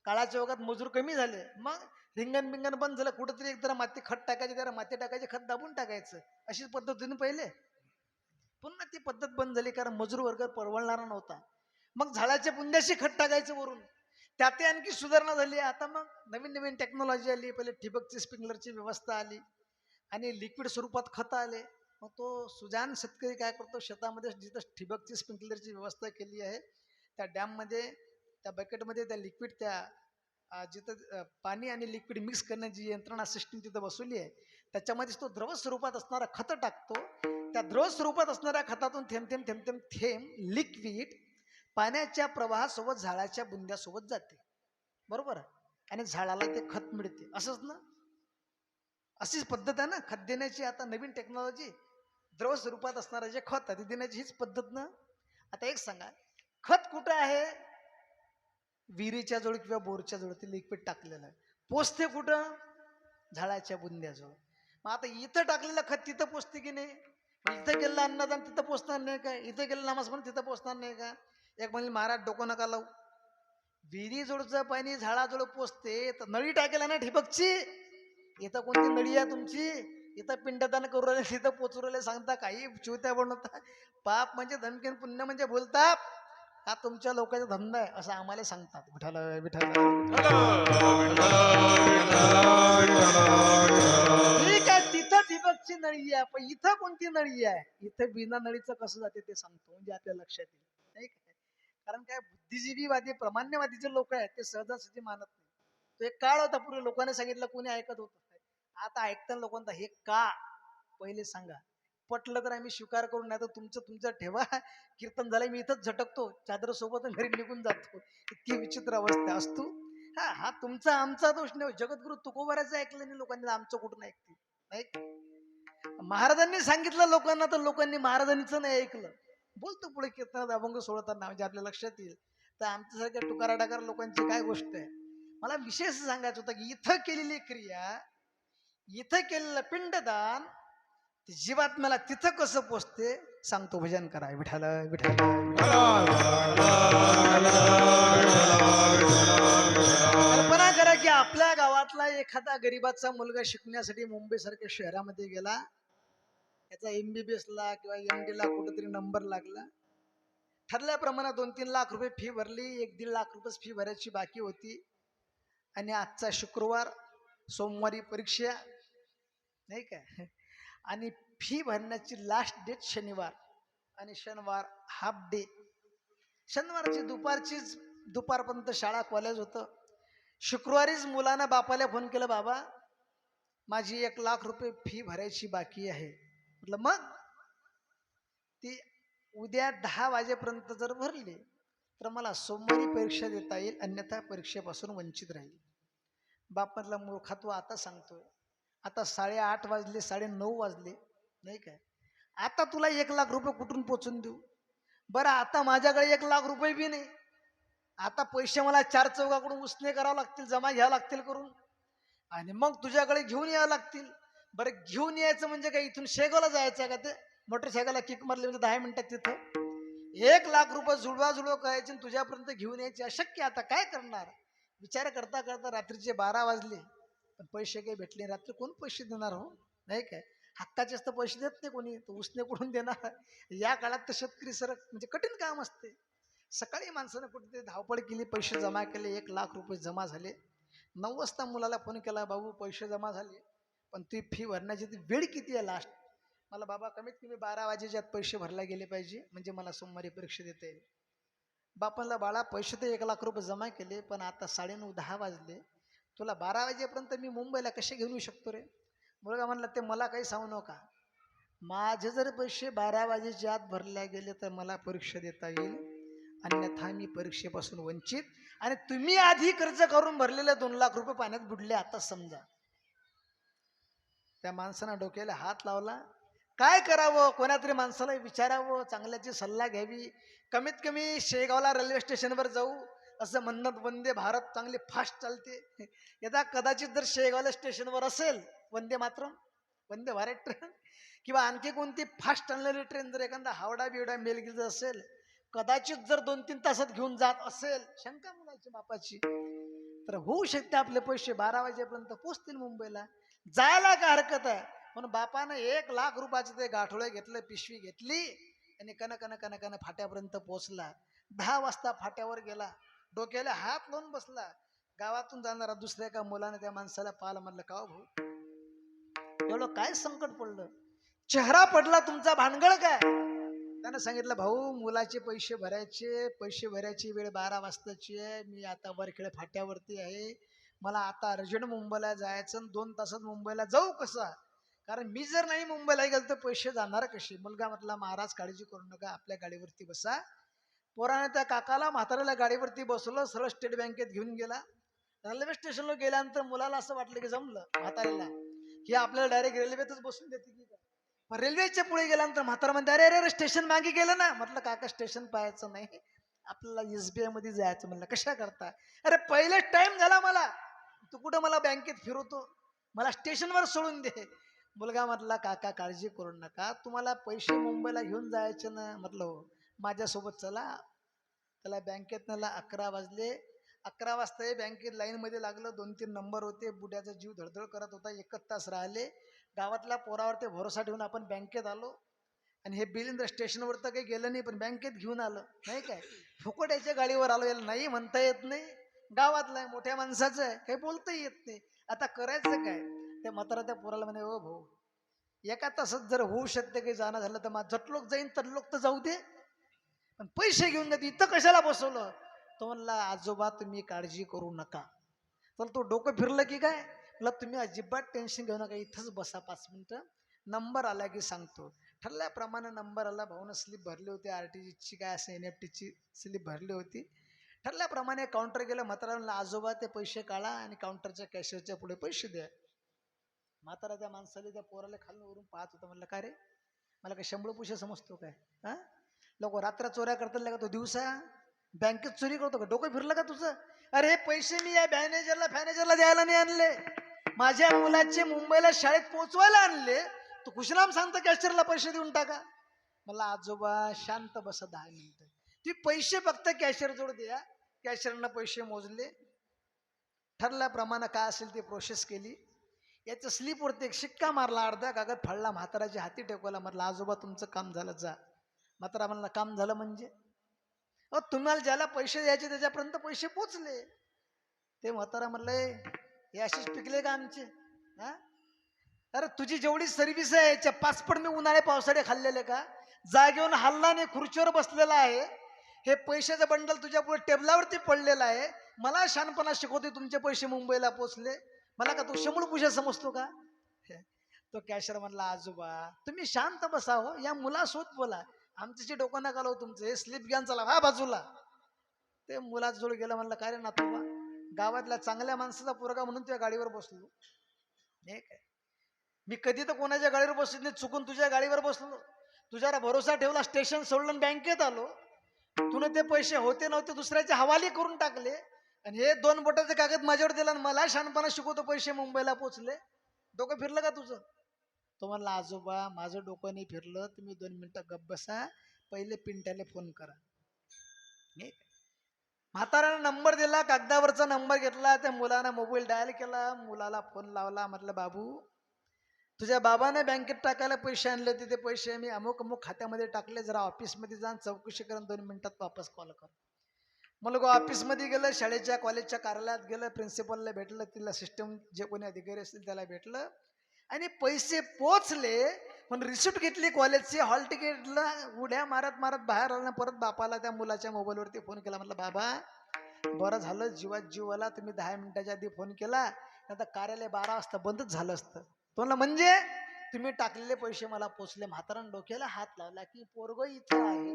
काळाच्या ओघात मजूर कमी झाले, मग रिंगण बिंगण बंद झालं. कुठंतरी एक जरा माती खत टाकायची, जरा माती टाकायची, खत दाबून टाकायचं, अशीच पद्धत होती पहिले. पुन्हा ती पद्धत बंद झाली कारण मजूर वर्ग परवडणारा नव्हता. मग झाडाच्या बुंद्याशी खत टाकायचं वरून. त्यात आणखी सुधारणा झाली. आता मग नवीन नवीन टेक्नॉलॉजी आली. पहिले ठिबकची स्प्रिंकलरची व्यवस्था आली आणि लिक्विड स्वरूपात खत आले. मग तो सुजान शेतकरी काय करतो, शेतामध्ये जिथं ठिबकची स्प्रिंकलरची व्यवस्था केली आहे त्या डॅममध्ये, त्या बकेटमध्ये त्या लिक्विड, त्या जिथं पाणी आणि लिक्विड मिक्स करण्याची यंत्रणा सिस्टीम तिथं बसवली आहे, त्याच्यामध्ये तो द्रव स्वरूपात असणारा खत टाकतो. त्या द्रव स्वरूपात असणाऱ्या खतातून थेंब थेंब थेंब थेंब थेंब लिक्विड पाण्याच्या प्रवाहासोबत झाडाच्या बुंद्यासोबत जाते, बरोबर? आणि झाडाला ते खत मिळते. असंच ना, अशीच पद्धत आहे ना खत देण्याची. आता नवीन टेक्नॉलॉजी, द्रव स्वरूपात असणारं जे खत आहे ते देण्याची हीच पद्धत ना. आता एक सांगा, खत कुठं आहे? विहिरीच्या जवळ किंवा बोरच्या जवळ ते लिक्विड टाकलेलं आहे. पोचते कुठं? झाडाच्या बुंद्याजवळ. मग आता इथं टाकलेलं खत तिथं पोचते की नाही? इथं गेलं अन्नदान तिथं पोचणार नाही का? इथं गेलं नामस्मरण तिथं पोचणार नाही का? एक म्हणजे महाराज डोकं नका लावू, विहिरी जोडचं पाणी झाडाजवळ पोचते तर नळी टाकेला ना ठिबकची. इथं कोणती नळी आहे तुमची? इथं पिंडदान करू राहिले, तिथं पोचू राहिले, सांगता काही चिवत्या बनवता. पाप म्हणजे धमकीन, पुण्य म्हणजे बोलता. हा तुमच्या लोकांचा धंदा आहे असं आम्हाला सांगतात. विठाल विठाल. ठीक आहे, तिथं ठिबकची नळी आहे, पण इथं कोणती नळी आहे? इथं बिना नळीचं कसं जाते ते सांगतो, म्हणजे आपल्या लक्षात येईल. नाही काय? कारण काय बुद्धिजीवीवादी प्रमाण्यवादीचे लोक आहेत ते सहजासहजी मानत नाही. तो एक काळ होता पूर्वी लोकांनी सांगितलं कोणी ऐकत होत. आता ऐकताना लोकांना हे का पहिले सांगा, पटलं तर आम्ही स्वीकार करू, नाही तर तुमचं ठेवा. कीर्तन झालं मी इथंच झटकतो, चादर सोबत घरी निघून जातो. इतकी विचित्र अवस्था असतो. हा तुमचा आमचा दोष नाही. जगद्गुरु तुकोबाराचं ऐकलं नाही लोकांनी, आमचं कुठून ऐकते? नाही, महाराजांनी सांगितलं लोकांना तर लोकांनी महाराजांचं नाही ऐकलं. बोलतो पुढे कीर्तनात अभंग सोडताना, म्हणजे आपल्या लक्षात येईल. तर आमच्यासारख्या टुकारा डाकार लोकांची काय गोष्ट आहे. मला विशेष सांगायचं होतं की इथं केलेली क्रिया, इथं केलेलं पिंडदान जीवात्म्याला तिथं कसं पोचते सांगतो. भजन करा विठाल विठाल. कल्पना करा की आपल्या गावातला एखादा गरीबाचा मुलगा शिकण्यासाठी मुंबई सारख्या शहरामध्ये गेला. त्याचा MBBS ला किंवा MD ला कुठेतरी नंबर लागला. ठरल्याप्रमाणे 2-3 लाख रुपये फी भरली. 1-1.5 लाख रुपये फी भरायची बाकी होती. आणि आजचा शुक्रवार, सोमवारी परीक्षा नाही काय, आणि फी भरण्याची लास्ट डेट शनिवार, आणि शनिवार हाफ डे. शनिवारची दुपारपर्यंत शाळा कॉलेज होतं. शुक्रवारीच मुलानं बापाला फोन केला, बाबा माझी 1 लाख रुपये फी भरायची बाकी आहे. म्हटलं मग ती उद्या 10 वाजेपर्यंत जर भरली तर मला सोमवारी परीक्षा देता येईल, अन्यथा परीक्षेपासून वंचित राहील. बाप म्हटला मूर्खा तू आता सांगतोय, आता 8:30 वाजले, 9:30 वाजले, नाही काय, आता तुला 1,00,000 रुपये कुठून पोचून देऊ? बरं आता माझ्याकडे 1,00,000 रुपये बी नाही. आता पैसे मला 4 चौघाकडून उसने करावं लागतील, जमा घ्यावं लागतील करून, आणि मग तुझ्याकडे घेऊन यावं लागतील. बरं घेऊन यायचं म्हणजे काय, इथून शेगावला जायचं का? ते मोटरसायकलला किक मारली म्हणजे 10 मिनिटात तिथं 1,00,000 रुपये जुळवा करायचे आणि तुझ्यापर्यंत घेऊन यायचे अशक्य. आता काय करणार? विचार करता करता रात्रीचे 12 वाजले, पण पैसे काही भेटले. रात्री कोण पैसे देणार हो, नाही काय? हक्काचे असतं पैसे देत नाही कोणी, तर उसने कुठून देणार? या काळात तर शेतकरी सर म्हणजे कठीण काम असते. सकाळी माणसानं कुठेतरी धावपळ केली, पैसे जमा केले, 1,00,000 रुपये जमा झाले. 9 वाजता मुलाला फोन केला, बाबू पैसे जमा झाले, पण ती फी भरण्याची ती वेळ किती आहे लास्ट? मला बाबा कमीत कमी 12 वाजेच्या आत पैसे भरला गेले पाहिजे, म्हणजे मला सोमवारी परीक्षा देता येईल. बापाला, बाळा पैसे तर 1,00,000 रुपये जमा केले, पण आता 9:30-10 वाजले, तुला 12 वाजेपर्यंत मी मुंबईला कसे घेऊन येऊ शकतो रे? मुलगा म्हणला, ते मला काही सांगू नका, माझे जर पैसे 12 वाजेच्या आत भरले गेले तर मला परीक्षा देता येईल, अन्यथा मी परीक्षेपासून वंचित. आणि तुम्ही आधी कर्ज करून भरलेले 2,00,000 रुपये पाण्यात बुडले आता समजा. त्या माणसानं डोक्याला हात लावला, काय करावं? कोणातरी माणसाला विचारावं, चांगल्याची सल्ला घ्यावी. कमीत कमी शेगावला रेल्वे स्टेशनवर जाऊ असं म्हणत, वंदे भारत चांगली फास्ट चालते. यदा कदाचित जर शेगावला स्टेशनवर असेल वंदे मातरम, वंदे भारत ट्रेन किंवा आणखी कोणती फास्ट चालणारी ट्रेन, जर एखादा हावडा बिवडा मेलगिरी असेल, कदाचित जर 2-3 तासात घेऊन जात असेल, शंका मुलाची बापाची, तर होऊ शकते आपले पैसे 12 वाजेपर्यंत पोचतील मुंबईला. जायला काय हरकत आहे? म्हणून बापानं 1,00,000 रुपयाचं ते गाठोळे घेतलं, पिशवी घेतली आणि कन फाट्यापर्यंत पोहोचला. 10 वाजता फाट्यावर गेला, डोक्याला हात लावून बसला. गावातून जाणारा दुसऱ्या एका मुलाने त्या माणसाला पाहिलं, म्हणलं, का हो भाऊ, एवढं काय संकट पडलं? चेहरा पडला तुमचा, भानगड काय? त्यानं सांगितलं, भाऊ मुलाचे पैसे भरायची वेळ 12 वाजताची आहे, मी आता वरखेड फाट्यावरती आहे, मला आता अर्जंट मुंबईला जायचं, 2 तासात मुंबईला जाऊ कसा? कारण मी जर नाही मुंबईला गेलो तर पैसे जाणार कसे? मुलगा म्हटला, महाराज काळजी करू नका, आपल्या गाडीवरती बसा. पोराने त्या काकाला म्हाताऱ्याला गाडीवरती बसवलं, सरळ स्टेट बँकेत घेऊन गेला. रेल्वे स्टेशनला गेल्यानंतर मुलाला असं वाटलं की जमलं म्हाताऱ्याला, हे आपल्याला डायरेक्ट रेल्वेतच बसून देते की काय? रेल्वेच्या पुढे गेल्यानंतर म्हातारा म्हणते, अरे अरे स्टेशन मागे गेलं ना. म्हटलं, काका स्टेशन पाहायचं नाही, आपल्याला SBI मध्ये जायचं. म्हणलं, कशा करता? अरे पहिले टाइम झाला मला, तू कुठं मला बँकेत फिरवतो, मला स्टेशनवर सोडून दे. मुलगा म्हटला, काका काळजी करू नका, तुम्हाला पैसे मुंबईला घेऊन जायचे ना. म्हटलं, हो, माझ्यासोबत चला. त्याला बँकेत नेला. 11 वाजले. 11 वाजता बँकेत लाईनमध्ये लागलं. 2-3 नंबर होते. बुड्याचा जीव धडधड करत होता. 1 तास राहिले. गावातल्या पोरावर ते भरोसा ठेवून आपण बँकेत आलो. आणि हे बिलिंद्र स्टेशनवर तर काही गेलं नाही, पण बँकेत घेऊन आलं, नाही काय? फुकट्याच्या गाडीवर आलो. याला नाही म्हणता येत नाही, गावातला आहे, मोठ्या माणसाचं आहे, काही बोलताही येत नाही. आता करायचं काय? त्या म्हातारा त्या पोराला म्हणे, ओ भाऊ, 1 तासात जर होऊ शकते काही जाणं झालं तर माझं झटलोक जाईन, तडलोक तर जाऊ दे, पण पैसे घेऊन जाते, इथं कशाला बसवलं? तो म्हणला, आजोबा तुम्ही काळजी करू नका. तर तो डोकं फिरलं की काय? मला तुम्ही अजिबात टेन्शन घेऊ नका, इथंच बसा 5 मिनिटं, नंबर आला की सांगतो. ठरल्याप्रमाणे नंबर आला. भाऊनं स्लिप भरली होती, RTGची काय असं NFTची स्लिप भरली होती. ठरल्याप्रमाणे काउंटर गेलं. म्हातारा म्हणला, आजोबा ते पैसे काढा आणि काउंटरच्या कॅशियरच्या पुढे पैसे द्या. म्हातारा त्या माणसाला, त्या पोराला खालून वरून पाहत होता. म्हणलं, काय रे, मला काय शंभळ पुशे समजतो काय? हा, लोक रात्र चोऱ्या करतात का? तो दिवसा बँकेत चोरी करतो का? डोकं फिरलं का तुझं? अरे पैसे मी या मॅनेजरला द्यायला नाही आणले, माझ्या मुलाचे मुंबईला शाळेत पोहोचवायला आणले. तू खुशराम सांगतो कॅशियरला पैसे देऊन टाका. मला, आजोबा शांत बसा 10 मिनिटं, ती पैसे फक्त कॅशियर जोड द्या. कॅशियरनं पैसे मोजले. ठरल्याप्रमाणे काय असेल ती प्रोसेस केली. याच्या स्लीपवरती एक शिक्का मारला, अर्धा कागद फाडला, म्हाताराच्या हाती टेकवला. म्हटलं, आजोबा तुमचं काम झालं, जा. म्हातारा म्हणला, काम झालं म्हणजे? तुम्हाला ज्याला पैसे द्यायचे त्याच्यापर्यंत पैसे पोचले. ते म्हातारा म्हणलंय, हे अशीच पिकले का आमचे? हा, अरे तुझी जेवढी सर्व्हिस आहे याच्या 5 पट मी उन्हाळे पावसाळे खाल्लेले का? जागेवरून हल्ला नाही, खुर्चीवर बसलेला आहे, हे पैशाचं बंडल तुझ्या पुढे टेबलावरती पडलेलं आहे, मला शहाणपणा शिकवते, तुमचे पैसे मुंबईला पोचले, मला का तू शंभळ पूजा समजतो का? तो कॅशियर म्हणला, आजोबा तुम्ही शांत बसा हो, या मुलासोबत बोला, आमच्याशी डोकं नका लावू तुमचं, हे स्लिप घ्या, चला हा बाजूला. ते मुलाजवळ गेलं, म्हणलं काय रे नातोबा, गावातल्या चांगल्या माणसाचा पोरगा म्हणून तुझ्या गाडीवर बसलो. हे काय, मी कधी तर कोणाच्या गाडीवर बसत नाही, चुकून तुझ्या गाडीवर बसलो, तुझ्यावर भरोसा ठेवला, स्टेशन सोडलं आणि बँकेत आलो. तुने ते पैसे होते नव्हते दुसऱ्याचे हवाले करून टाकले, आणि हे 2 बोटाचे कागद माझ्यावर दिला आणि मला शहाणपणा शिकवतो पैसे मुंबईला पोचले. डोकं फिरलं का तुझं? तो म्हणला, आजोबा माझं डोकं नाही फिरलं, तुम्ही 2 मिनिटं गप्प बसा, पहिले पिंट्याला फोन करा. म्हाताऱ्यानं नंबर दिला, कागदावरचा नंबर घेतला, त्या मुलानं मोबाईल डायल केला, मुलाला फोन लावला. म्हटलं, बाबू तुझ्या बाबाने बँकेत टाकायला पैसे आणले होते, ते पैसे मी अमुक अमुक खात्यामध्ये टाकले, जरा ऑफिसमध्ये जाऊन चौकशी करून 2 मिनिटात वापस कॉल कर. मुलगा ऑफिसमध्ये गेलं, शाळेच्या कॉलेजच्या कार्यालयात गेलं, प्रिन्सिपलला भेटलं, तिला सिस्टम जे कोणी अधिकारी असतील त्याला भेटलं, आणि पैसे पोचले. पण रिसिप्ट घेतली कॉलेजची, हॉल तिकीटला उड्या मारत मारत बाहेर आला, परत बापाला त्या मुलाच्या मोबाईलवरती फोन केला. म्हटलं, बाबा बरं झालं जीवात जीवाला तुम्ही 10 मिनिटाच्या आधी फोन केला, आता कार्यालय 12 वाजता बंदच झालं असतं. तो म्हणला, म्हणजे तुम्ही टाकलेले पैसे मला पोचले. म्हातारानं डोक्याला हात लावला की पोरग इथं आहे,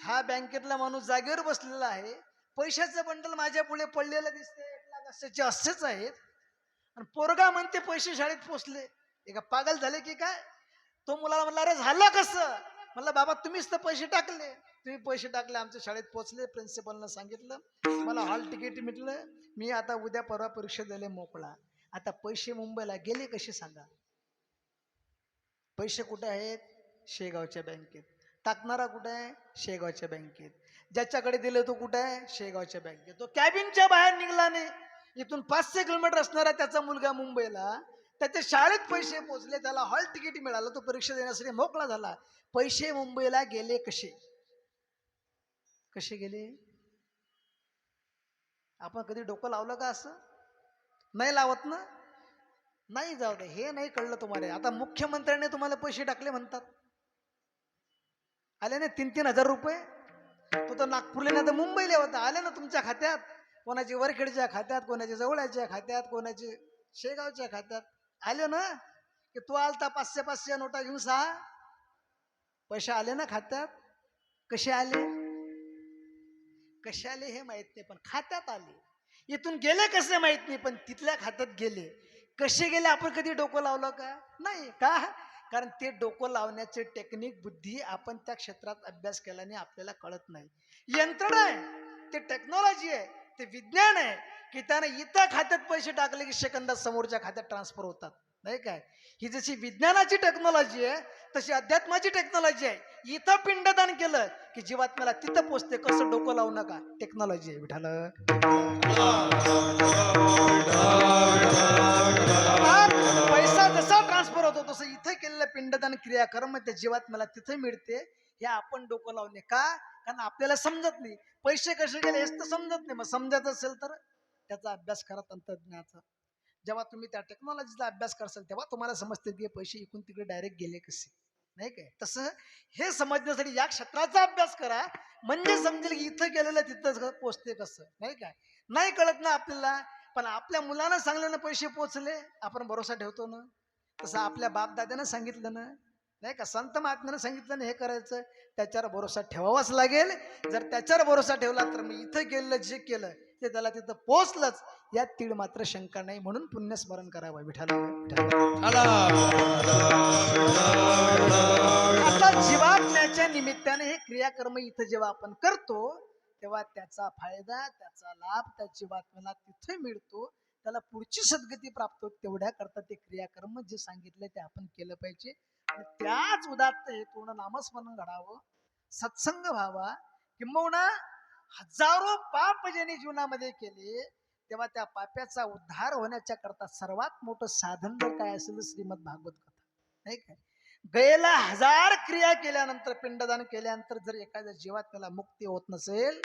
हा बँकेतला माणूस जागेवर बसलेला आहे, पैशाचं बंडल माझ्या पुढे पडलेलं दिसते, 1,00,000 असेच आहेत, आणि पोरगा म्हणते पैसे शाळेत पोचले. एका पागल झाले की काय? तो मुलाला म्हणला, अरे झालं कसं? म्हणलं, बाबा तुम्हीच तर पैसे टाकले, तुम्ही पैसे टाकले, आमच्या शाळेत पोचले, प्रिन्सिपलनं सांगितलं, मला हॉल तिकीट मिटलं, मी आता उद्या परवा परीक्षा द्यायला मोकळा. आता पैसे मुंबईला गेले कसे सांगा? पैसे कुठे आहेत? शेगावच्या बँकेत. टाकणारा कुठे आहे? शेगावच्या बँकेत. ज्याच्याकडे दिले तो कुठे आहे? शेगावच्या बँकेत. तो कॅबिनच्या बाहेर निघला नाही. इथून 500 किलोमीटर असणारा त्याचा मुलगा मुंबईला, त्याच्या शाळेत पैसे पोचले, त्याला हॉल तिकीट मिळालं, तो परीक्षा देण्यासाठी मोकळा झाला. पैसे मुंबईला गेले कसे? कसे गेले? आपण कधी डोकं लावलं का असं? नाही लावत ना? नाही, जाऊ दे, हे नाही कळलं तुम्हाला. आता मुख्यमंत्र्यांनी तुम्हाला पैसे टाकले म्हणतात, आले ना 3-3 हजार रुपये. तो तर नागपूरला ना तर मुंबईला होता, आले ना तुमच्या खात्यात, कोणाची वरखेडच्या खात्यात, कोणाच्या जवळच्या खात्यात, कोणाची शेगावच्या खात्यात, आले ना? की तू आलता 500-500 नोटा घेऊन 6 पैसे आले ना खात्यात. कसे आले? कसे आले हे माहित नाही, पण खात्यात आले. इथून गेले कसे माहित नाही, पण तिथल्या खात्यात गेले. कसे गेले आपण कधी डोकं लावलं का? नाही. का? कारण ते डोकं लावण्याचे टेक्निक, बुद्धी आपण त्या क्षेत्रात अभ्यास केल्याने आपल्याला कळत नाही. यंत्रणा आहे, ते टेक्नॉलॉजी आहे, ते विज्ञान आहे, की त्याने इथं खात्यात पैसे टाकले की सेकंदात समोरच्या खात्यात ट्रान्सफर होतात, नाही काय? ही जशी विज्ञानाची टेक्नॉलॉजी आहे तशी अध्यात्माची टेक्नॉलॉजी आहे. इथं पिंडदान केलं की जीवात्म्याला तिथं पोचते. कसं? डोकं लावू नका, टेक्नॉलॉजी आहे. विठाल पैसा जसा ट्रान्सफर होतो तसं इथं केलेलं पिंडदान क्रियाकर्म त्या जीवात्म्याला तिथं मिळते. हे आपण डोकं लावणे का? कारण आपल्याला समजत नाही पैसे कसे गेले, हेच तर समजत नाही. मग समजत असेल तर त्याचा अभ्यास करा, तंत्रज्ञानाचा. जेव्हा तुम्ही त्या टेक्नॉलॉजीचा अभ्यास करसाल तेव्हा तुम्हाला समजते की पैसे इकडून तिकडे डायरेक्ट गेले कसे, नाही काय? तसं हे समजण्यासाठी या क्षेत्राचा अभ्यास करा, म्हणजे समजेल की इथं गेलेलं तिथं पोचते कसं, नाही काय? नाही कळत ना आपल्याला, पण आपल्या मुलांना सांगल्यानं पैसे पोचले, आपण भरोसा ठेवतो ना. तसं आपल्या बापदाद्यानं सांगितलं ना, नाही का? संत महात्म्यानं सांगितलं ना हे करायचं, त्याच्यावर भरोसा ठेवावाच लागेल. जर त्याच्यावर भरोसा ठेवला तर मी इथं गेलं जे केलं ते त्याला तिथं पोचलंच, यात तीळ मात्र शंका नाही. म्हणून पुण्यस्मरण करावं. विठाला आता जीवात्म्याच्या निमित्ताने हे क्रियाकर्म इथं जेव्हा आपण करतो तेव्हा त्याचा फायदा, त्याचा लाभ त्या जीवात्म्याला तिथे मिळतो, त्याला पुढची सद्गती प्राप्त होते. तेवढ्या करता ते क्रियाकर्म जे सांगितले ते आपण केलं पाहिजे. आणि त्याच उदात्त हेतून नामस्मरण घडावं, सत्संग व्हावा, किंबहुना हजारो पाप ज्यांनी जीवनामध्ये केले तेव्हा त्या पाप्याचा उद्धार होण्याच्या करता सर्वात मोठं साधन जर काय असेल श्रीमद भागवत कथा, नाही काय? गयेला 1000 क्रिया केल्यानंतर, पिंडदान केल्यानंतर जर एखाद्या जीवात त्याला मुक्ती होत नसेल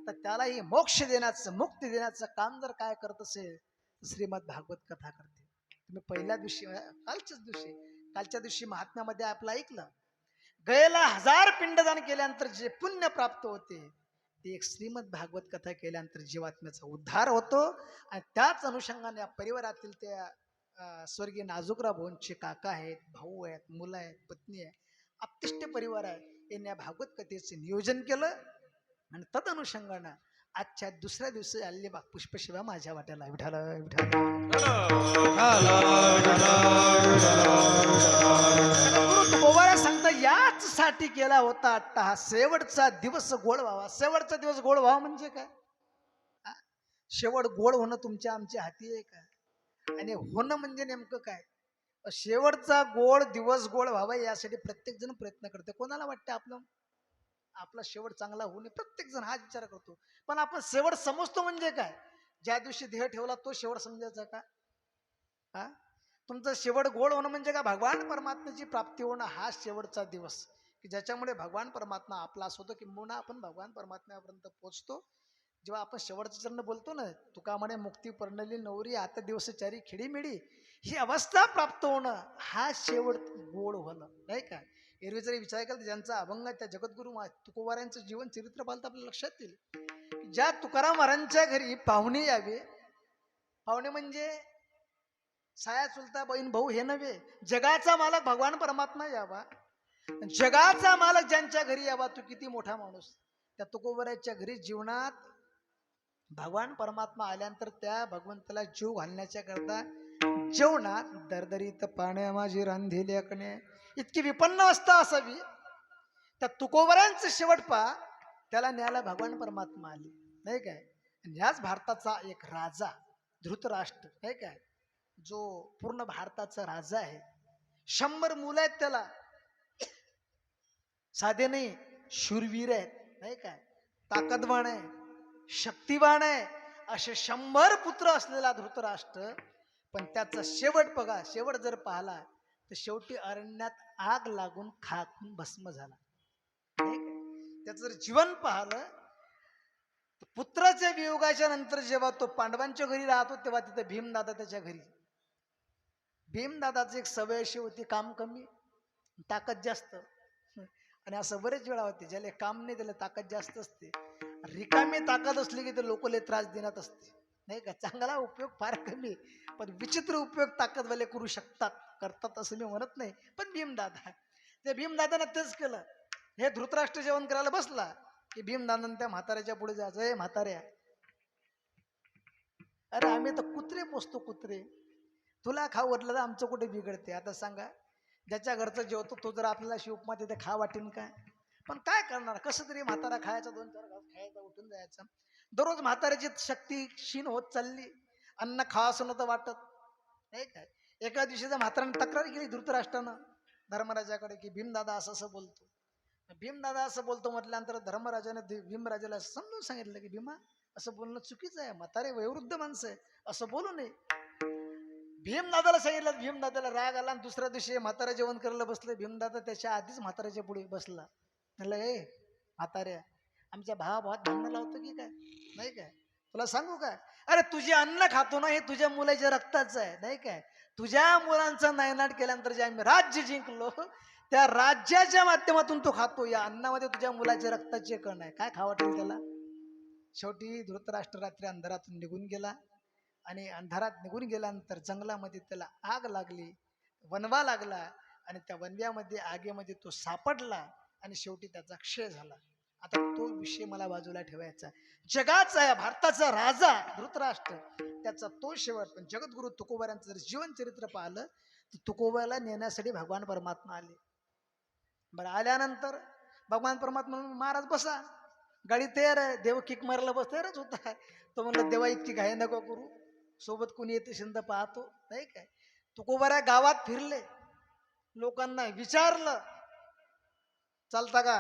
तर त्यालाही मोक्ष देण्याचं, मुक्ती देण्याचं काम जर काय करत असेल श्रीमद भागवत कथा करते. तुम्ही पहिल्या दिवशी, कालच्या दिवशी महात्म्यामध्ये आपलं ऐकलं, गयेला 1000 पिंडदान केल्यानंतर जे पुण्य प्राप्त होते ते एक श्रीमद भागवत कथा केल्यानंतर जीवात्म्याचा उद्धार होतो. आणि त्याच अनुषंगाने या परिवारातील त्या स्वर्गीय नाजूकराव भाऊंचे काका आहेत, भाऊ आहेत, मुलं आहेत, पत्नी आहे, आपतिष्ट परिवार आहे, यांनी या भागवत कथेचे नियोजन केलं. आणि तद अनुषंगानं आजच्या दुसऱ्या दिवशी आलेली बा पुष्पशिवा माझ्या वाट्याला. विठाल विठाल. गुरु तुकोबारा सांगता याच साठी केला होता अट्टहास. शेवटचा दिवस गोड व्हावा. शेवटचा दिवस गोड व्हावा म्हणजे काय? हा? शेवट गोड होणं तुमच्या आमच्या हाती आहे का? आणि होणं म्हणजे नेमकं काय? शेवटचा गोड दिवस गोड व्हावा यासाठी प्रत्येक जण प्रयत्न करते. कोणाला वाटतं आपला शेवट चांगला होऊ नये? प्रत्येक जण हा विचार करतो. पण आपण शेवट समजतो म्हणजे काय? ज्या दिवशी देह ठेवला तो शेवट समजायचा का? हा? तुमचं शेवट गोड होणं म्हणजे का? भगवान परमात्म्याची प्राप्ती होणं हा शेवटचा दिवस, की ज्याच्यामुळे भगवान परमात्मा आपला असं होतं की मुना आपण भगवान परमात्म्यापर्यंत पोहोचतो. जेव्हा आपण शेवटचं चरण बोलतो ना, तुका म्हणे मुक्ती पर्णली नवरी आता दिवस चारी खेडीमेडी, ही अवस्था प्राप्त होणं हा शेवट गोड होणं, नाही का? एरवी जरी विचार केला ज्यांचा अभंग त्या जगद्गुरु तुकोबारायांचं जीवन चरित्र पाहिलं तर आपल्या लक्षात येईल. ज्या तुकाराम महाराजांच्या घरी पाहुणे यावे, पाहुणे म्हणजे साया चुलता बहीण भाऊ हे नव्हे, जगाचा मालक भगवान परमात्मा यावा. जगाचा मालक ज्यांच्या घरी यावा तो किती मोठा माणूस. त्या तुकोबाराच्या घरी जीवनात भगवान परमात्मा आल्यानंतर त्या भगवंताला जीव घालण्याच्या करता जेवणात दरदरीत पाण्या माझी रांधेली अकणे, इतकी विपन्न अवस्था असावी. त्या तुकोबारांचं शेवट पहा, त्याला न्यायला भगवान परमात्मा आले, नाही काय? आणि ह्याच भारताचा एक राजा धृतराष्ट्र, नाही काय, जो पूर्ण भारताचा राजा आहे. 100 मुलं आहेत त्याला. साधे नाही, शूरवीर आहेत, नाही काय? ताकदवान आहे, शक्तिवान आहे. असे 100 पुत्र असलेला धृतराष्ट्र. पण त्याचा शेवट बघा, शेवट जर पाहला तर शेवटी अरण्यात आग लागून खाकून भस्म झाला. त्याचं जर जीवन पाहिलं, पुत्राच्या वियोगाच्या नंतर जेव्हा तो पांडवांच्या घरी राहतो तेव्हा तिथं भीमदादा त्याच्या घरी. भीमदादाची एक सवय अशी होती, काम कमी ताकद जास्त. आणि असं बरेच वेळा होते, ज्याला काम नाही त्याला ताकद जास्त असते. रिकामी ताकद असली की ते लोकले त्रास देण्यात असते, नाही का? चांगला उपयोग फार कमी, पण विचित्र उपयोग ताकदवाले करू शकतात, करतात असं मी म्हणत नाही. पण भीमदादा, त्या भीमदादानं तेच केलं. हे धृतराष्ट्र जेवण करायला बसला की भीमदादानं त्या म्हाताऱ्याच्या पुढे जायचं, हे म्हाताऱ्या, अरे आम्ही तर कुत्रे पोसतो, कुत्रे, तुला खाऊ वाटलं तर आमचं कुठे बिघडते? आता सांगा, ज्याच्या घरचं जेवतो तो जर आपल्याला शिवपमा तिथे खा वाटेन काय? पण काय करणार, कसं तरी म्हातारा खायचा, 2-4 घास खायचा, उठून जायचं. दररोज म्हाताऱ्याची शक्ती क्षीण होत चालली, अन्न खावासं नव्हतं वाटत, नाही काय? एका दिवशी म्हाताराने तक्रार केली धृतराष्ट्रानं धर्मराजाकडे की भीमदादा असं असं बोलतो. भीमदादा असं बोलतो म्हटल्यानंतर धर्मराजाने भीमराजाला समजून सांगितलं की भीमा, असं बोलणं चुकीचं आहे, म्हातारे वयोवृद्ध माणसं आहे, असं बोलू नये. भीमदादाला सांगितलं, भीमदादाला राग आला आणि दुसऱ्या दिवशी म्हातारा जेवण करायला बसले. भीमदादा त्याच्या आधीच म्हाताऱ्याच्या पुढे बसला. म्हणलं, ए म्हाताऱ्या, आमच्या भावाभावात भांडणं लावतो की काय? नाही काय? तुला सांगू काय? अरे तुझे अन्न खातो ना, हे तुझ्या मुलाच्या रक्ताचं आहे, नाही काय? तुझ्या मुलांचा नायनाट केल्यानंतर जे आम्ही राज्य जिंकलो, त्या राज्याच्या माध्यमातून तो खातो. या अन्नामध्ये तुझ्या मुलाच्या रक्ताचे कण आहे, काय खावं वाटेल त्याला? शेवटी धृतराष्ट्र रात्री अंधारातून निघून गेला. आणि अंधारात निघून गेल्यानंतर जंगलामध्ये त्याला आग लागली, वनवा लागला. आणि त्या वनव्यामध्ये आगीमध्ये तो सापडला आणि शेवटी त्याचा क्षय झाला. आता तो विषय मला बाजूला ठेवायचा. जगाचा आहे, भारताचा राजा धृतराष्ट्र, त्याचा तो शेवट. पण जगद्गुरु तुकोबारांचं जर जीवन चरित्र पाहिलं तर तुकोबाला नेण्यासाठी भगवान परमात्मा आले. बरं, आल्यानंतर भगवान परमात्मा महाराज बसा, गाडी तयार आहे. देव किक मारायला बस तयारच होता. तो म्हणलं, देवा इतकी घाई नको करू, सोबत कोणी येते शिंद पाहतो, नाही काय? तुकोबारा गावात फिरले, लोकांना विचारलं, चालता का,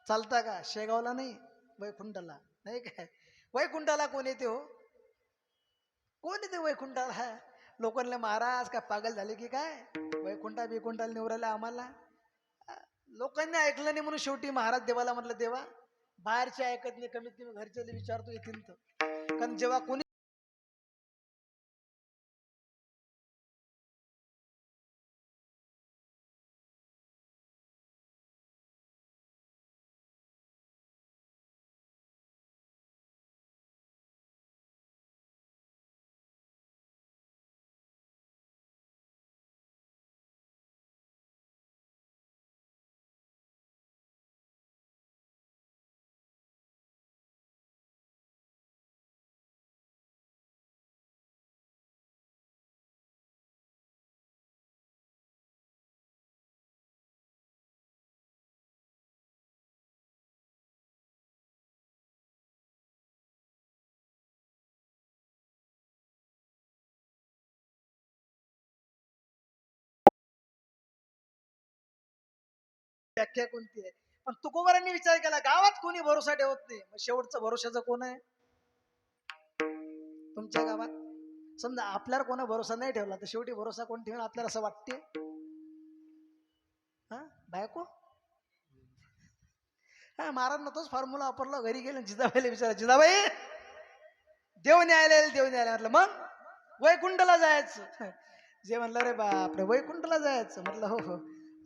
चालता का? शेगावला नाही, वैकुंठाला, नाही काय? वैकुंठाला कोण येते हो? कोण येते वैकुंठाला? लोकांना महाराज काय पागल झाले की काय? वैकुंठा बिकुंठाला निवरायला आम्हाला? लोकांनी ऐकलं नाही म्हणून शेवटी महाराज देवाला म्हटलं, देवा बाहेरचे ऐकत नाही, कमीत कमी घरचे विचारतो येतील तर. कारण जेव्हा कोणी व्याख्या कोणती आहे. पण तुकोबारांनी विचार केला गावात कोणी भरोसा ठेवत नाही, मग शेवटचं भरोशाचं कोण आहे तुमच्या गावात? समजा आपल्याला कोणा भरोसा नाही ठेवला तर शेवटी भरोसा कोण ठेवेल आपल्याला असं वाटते? हा बायको. हा महाराज तोच फॉर्म्युला वापरला. घरी गेले जिजाबाईला विचारा, जिजाबाई देव न्यायला देव न्यायला. म्हटलं मग वैकुंठला जायचं. जे म्हणलं रे बापरे वैकुंठला जायचं. म्हटलं हो हो,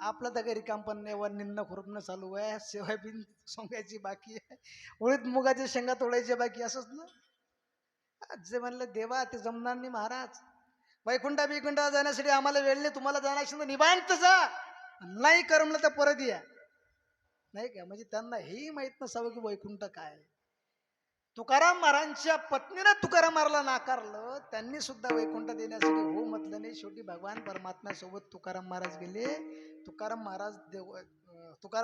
आपलं तर घरी काम पण नाही, वर निन्न खुरपणं चालू आहे, सोयाबीन सोंगायची बाकी आहे, उडीद मुगाच्या शेंगा तोडायच्या बाकी, असंच ना. जे म्हणलं देवा ते जमणार नाही महाराज, वैकुंठा जाण्यासाठी आम्हाला वेळ नाही, तुम्हाला जाणार असेल तर निवांत जा, नाही करमलं तर परत या. नाही का, म्हणजे त्यांना हेही माहित नसावं की वैकुंठ काय. तुकाराम महाराजांच्या पत्नीनं तुकाराम महाराजला नाकारलं, त्यांनी सुद्धा वैकुंठ देण्यासाठी हो म्हटलं नाही. शेवटी भगवान परमात्म्यासोबत तुकाराम महाराज गेले. तुकाराम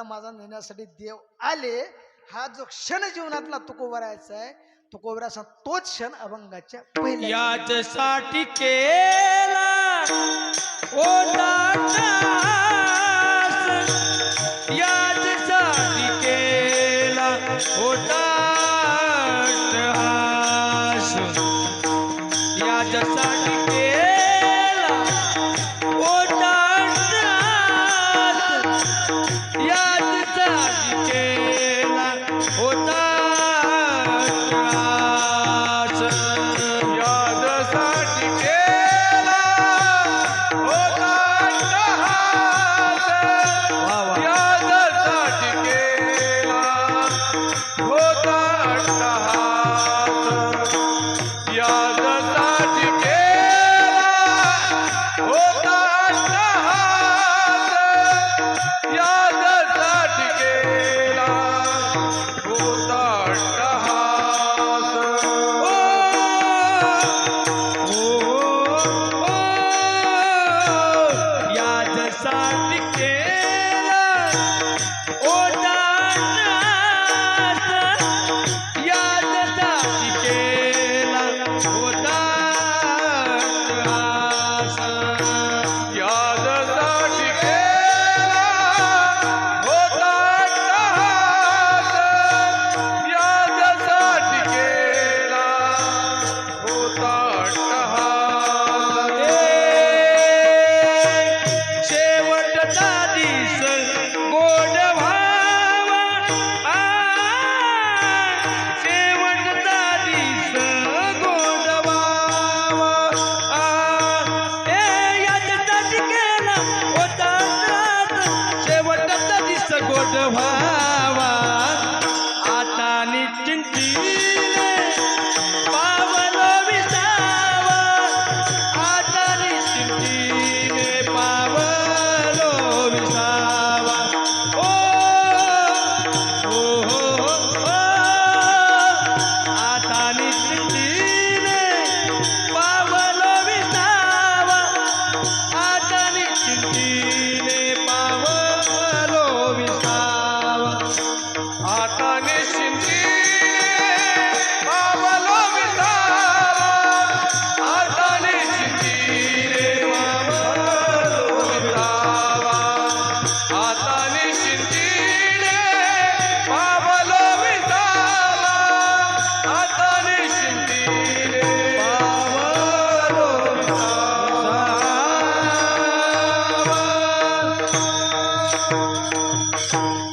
महाराज नेण्यासाठी देव आले. हा जो क्षण जीवनातला तुकोबरायचा आहे, तुकोबराचा तोच क्षण अभंगाच्या पहिल्या याच्यासाठी केला ओटाटास, याच्यासाठी केला ओटाटास, याच्यासाठी केला ओटाटास, याच्यासाठी केला ओटाटास, याच्यासाठी केला ओटाटास, याच्यासाठी केला ओटाटास, याच्यासाठी केला ओटाटास, याच्यासाठी केला ओटाटास. ओ, ओ, याच्यासाठी केला ओटाटास, याच्यासाठी केला ओटाटास, याच्यासाठी केला ओटाटास, याच्यासाठी केला ओटाटास. शेवटचा दिस गोड व्हावा, शेवटचा दिस गोड व्हावा, याच्यासाठी केला ओटाटास, शेवटचा दिस गोड व्हावा. आता निश्चिंतीने पावलो विसावा, आता निश्चिंतीने पावलो विसावा. ओ, ओ, ओ, ओ, आता निश्चिंतीने पावलो विसावा, आता निश्चिंतीने पावलो विसावा, आता निश्चिंतीने पावलो विसावा, आता निश्चिंतीने पावलो विसावा, आता निश्चिंतीने पावलो विसावा, आता निश्चिंतीने पावलो विसावा.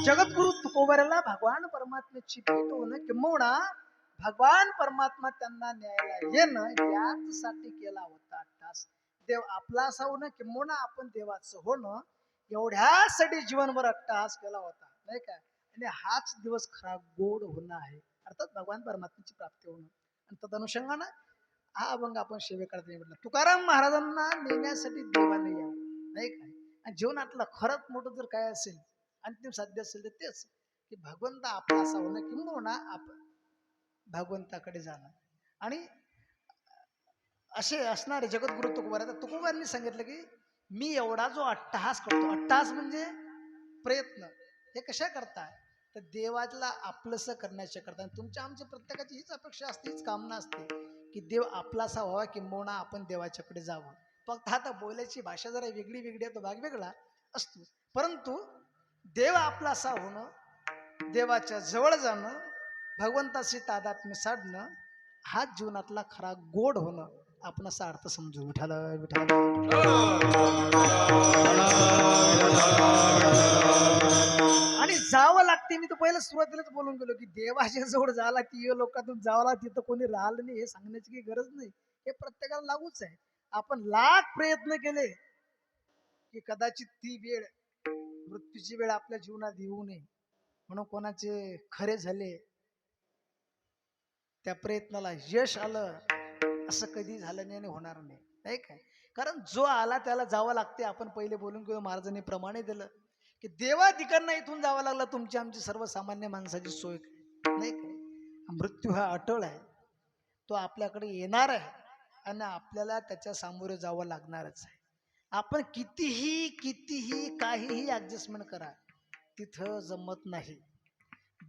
जगद्गुरु तुकोबाराला भगवान परमात्म्याची भेट होणं किंबहुना भगवान परमात्मा त्यांना न्यायला येणं याचसाठी केला होता अट्टास. देव आपला असा होणं किंबहुना आपण देवाचं होणं एवढ्यासाठी जीवनभर अट्टास केला होता, नाही का. आणि हाच दिवस खरा गोड होणं आहे, अर्थात भगवान परमात्म्याची प्राप्ती होणं. आणि तदनुषंगानं हा अभंग आपण सेवेकडे म्हटलं. तुकाराम महाराजांना नेण्यासाठी देवाने यावं, नाही काय. आणि जीवनातलं खरंच मोठं जर काय असेल, अंतिम साध्य असेल तर तेच की भगवंत आपला असा होणं किंबहुना आपण भगवंताकडे जाणं. आणि असे असणारे जगद्गुरु तुकोबारांनी सांगितलं की मी एवढा जो अट्टहास करतो, अट्टहास म्हणजे प्रयत्न, हे कशा करताय तर देवाला आपलंसं करण्याच्या करता. तुमच्या आमच्या प्रत्येकाची हीच अपेक्षा असते, हीच कामना असते की देव आपलासा व्हावा किंबहुना आपण देवाच्याकडे जावं. फक्त आता बोलायची भाषा जरा वेगळी वेगळी आहे, तो भाग वेगळा असतो, परंतु देव आपलासा होणं, देवाच्या जवळ जाणं, भगवंताशी तादात्म्य साधणं, हा जीवनातला खरा गोड होणं. आपण असा अर्थ समजू. विठाला विठाला. आणि जावं लागते. मी तर पहिलं सुरुवातीलाच बोलून गेलो की देवाच्या जवळ जायला की लोकातून जावला, तिथं कोणी राहिलं नाही हे सांगण्याची काही गरज नाही. हे प्रत्येकाला लागूच आहे. आपण लाख प्रयत्न केले की कदाचित ती वेळ, मृत्यूची वेळ आपल्या जीवनात येऊ नये म्हणून कोणाचे खरे झाले, त्या प्रयत्नाला यश आलं, असं कधी झालं नाही आणि होणार नाही. नाही काय? कारण जो आला त्याला जावं लागते. आपण पहिले बोलून गेलो, महाराजांनी प्रमाणे दिलं की देवा तिकडनं इथून जावं लागलं, तुमची आमची सर्वसामान्य माणसाची सोय नाही काय? मृत्यू हा अटळ आहे, तो आपल्याकडे येणार आहे आणि आपल्याला त्याच्या सामोरे जावं लागणारच आहे. आपण कितीही कितीही काहीही ऍडजस्टमेंट करा, तिथं जमत नाही.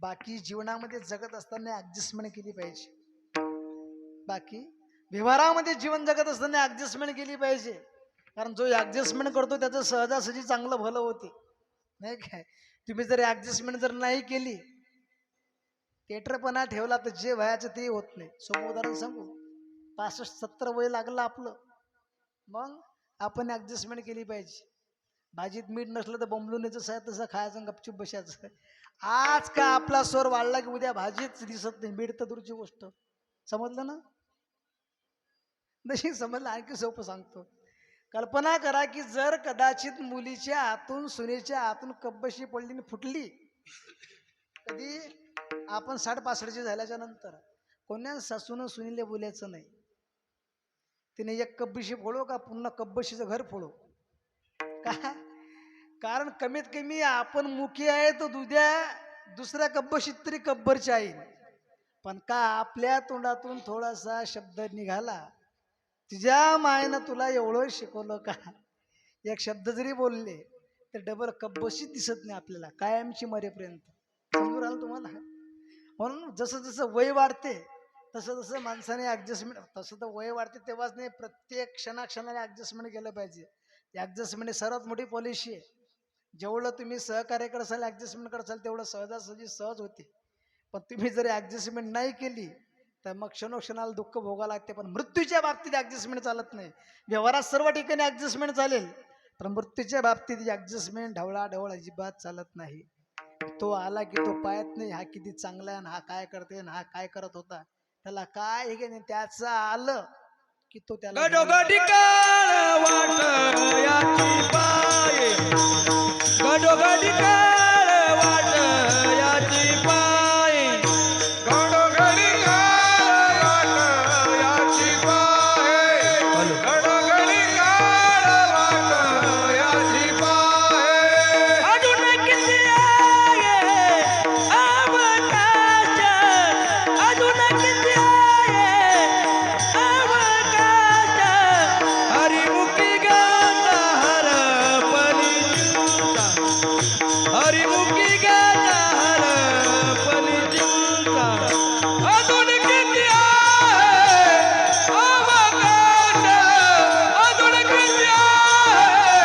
बाकी जीवनामध्ये जगत असताना ऍडजस्टमेंट केली पाहिजे. बाकी व्यवहारामध्ये जीवन जगत असताना ऍडजस्टमेंट केली पाहिजे. कारण जो ऍडजस्टमेंट करतो त्याचं सहजासहजी चांगलं भलं होते. नाही काय? तुम्ही जर ऍडजस्टमेंट जर नाही केली, तेटरपणा ठेवला तर जे व्हायचं ते होत नाही. सोपं उदाहरण सांगू. 65-70 वय लागलं आपलं, मग आपण ऍडजस्टमेंट केली पाहिजे. भाजीत मीठ नसलं तर बंबलून यायचं तसं खायचं, गपचूप बसायचं. आज का आपला स्वर वाढला की उद्या भाजीच दिसत नाही, मीठ तर दूरची गोष्ट. समजलं ना? नाही समजलं? आणखी सोपं सांगतो. कल्पना करा की जर कदाचित मुलीच्या आतून, सुनेच्या आतून कब्बशी पडली आणि फुटली, कधी आपण 60-65 झाल्याच्या नंतर कोण्या सासून सुनीले बोलायचं नाही. तिने एक कब्बशी फोडो का पुन्हा कब्बशीचं घर फोडो. का? कारण कमीत कमी आपण मुखी आहे तर उद्या दुसऱ्या कब्बशीत तरी कब्बरच्या येईल. पण का आपल्या तोंडातून थोडासा शब्द निघाला, तुझ्या मायनं तुला एवढं शिकवलं का, एक शब्द जरी बोलले तर डबल कब्बशीत दिसत नाही आपल्याला कायमची मरेपर्यंत. समजून राहिलं तुम्हाला? म्हणून जसं जसं वय वाढते तसं तसं माणसाने ऍडजस्टमेंट, तसं तर वय वाढते तेव्हाच नाही, प्रत्येक क्षणाक्षणाने ऍडजस्टमेंट केलं पाहिजे. ऍडजस्टमेंट ही सर्वात मोठी पॉलिसी आहे. जेवढं तुम्ही सहकार्य करसाल, ऍडजस्टमेंट करसाल, तेवढं सहजासहजी सहज होते. पण तुम्ही जर ऍडजस्टमेंट नाही केली तर मग क्षणोक्षणाला दुःख भोगावं लागते. पण मृत्यूच्या बाबतीत ऍडजस्टमेंट चालत नाही. व्यवहारात सर्व ठिकाणी ऍडजस्टमेंट चालेल, पण मृत्यूच्या बाबतीत ऍडजस्टमेंट ढवळाढवळ अजिबात चालत नाही. तो आला की तो पाहत नाही हा किती चांगला आहे, हा काय करते, हा काय करत होता, त्याला काय हे नाही. त्याचं आलं की तो त्याला गडोगडी काळ वाट याची पाय, गडोगडी काळ वाट याची पाय, गडोगडी काळ वाट याची पाय, गडोगडी काळ वाट याची पाय. अजून किती आहे अवकाश, अजून किती आहे अवकाश, हरिमुखी गाता हरपली चिंता, हरिमुखी गाता हरपली चिंता. अजून किती आहे अवकाश, अजून किती आहे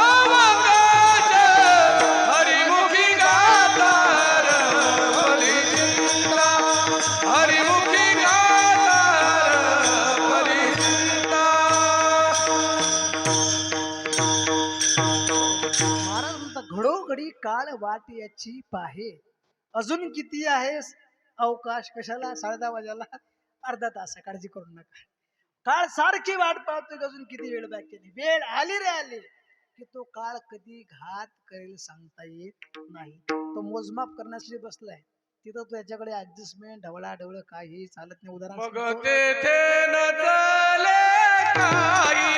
अवकाश, हरिमुखी गाता हरपली चिंता, हरिमुखी गाता हरपली चिंता. महाराज म्हणतात घडोघडी काळ वाट याची पाहे, अजून किती आहे अवकाश. कशाला? 10:30 वाजायला अर्धा तास आहे, काळजी करू नका. काळ सारखी वाट पाहतोय की अजून किती वेळ बाकी आहे. वेळ आली रे आली की तो काळ कधी घात करेल सांगता येत नाही. तो मोजमाप करण्यासाठी बसलाय, तिथं तो याच्याकडे ऍडजस्टमेंट ढवळाढवळ काही चालत नाही. उदाहरण मग सांगतो. तेथे न चाले काही,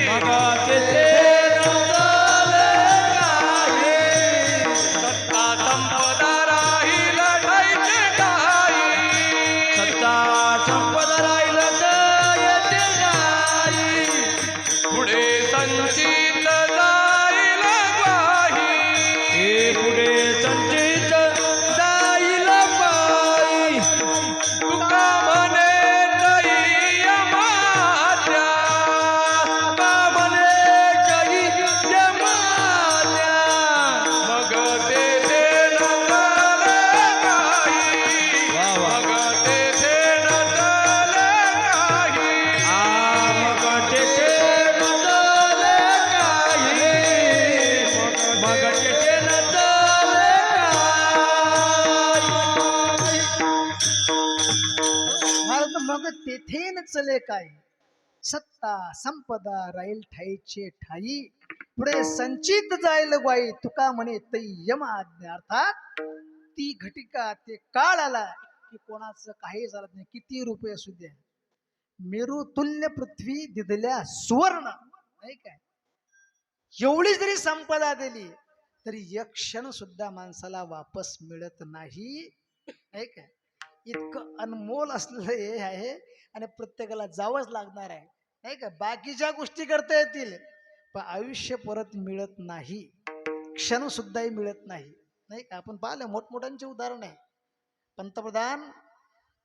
मग तेथे न चाले काही, सत्ता संपदा राहील ठाईचे ठाई, सत्ता संपदा राहील ठाईचे ठाई, पुढे संचित जाईल ग्वाही, हे पुढे संचित जाईल पायी. तुका म्हणे तई अमात्या, तुका म्हणे तेथेन चले काय, सत्ता संपदा राहील ठाईचे ठाई, पुढे संचित जाईल ग्वाई, तुका म्हणे तै यम आज्ञा. अर्थात ती घटिका ते काळ आला की कोणाचं काही चालत नाही, किती रुपये असू द्या. मेरू तुल्य पृथ्वी दिदल्या सुवर्ण, नाही काय, एवढी जरी संपदा दिली तरी एक क्षण सुद्धा माणसाला वापस मिळत नाही, नाही काय. इतकं अनमोल असलेलं हे आहे आणि प्रत्येकाला जावंच लागणार आहे, नाही का. बाकीच्या गोष्टी करता येतील पण आयुष्य परत मिळत नाही, क्षण सुद्धाही मिळत नाही, नाही का. आपण पाहिलं मोठमोठ्यांचे उदाहरण आहे. पंतप्रधान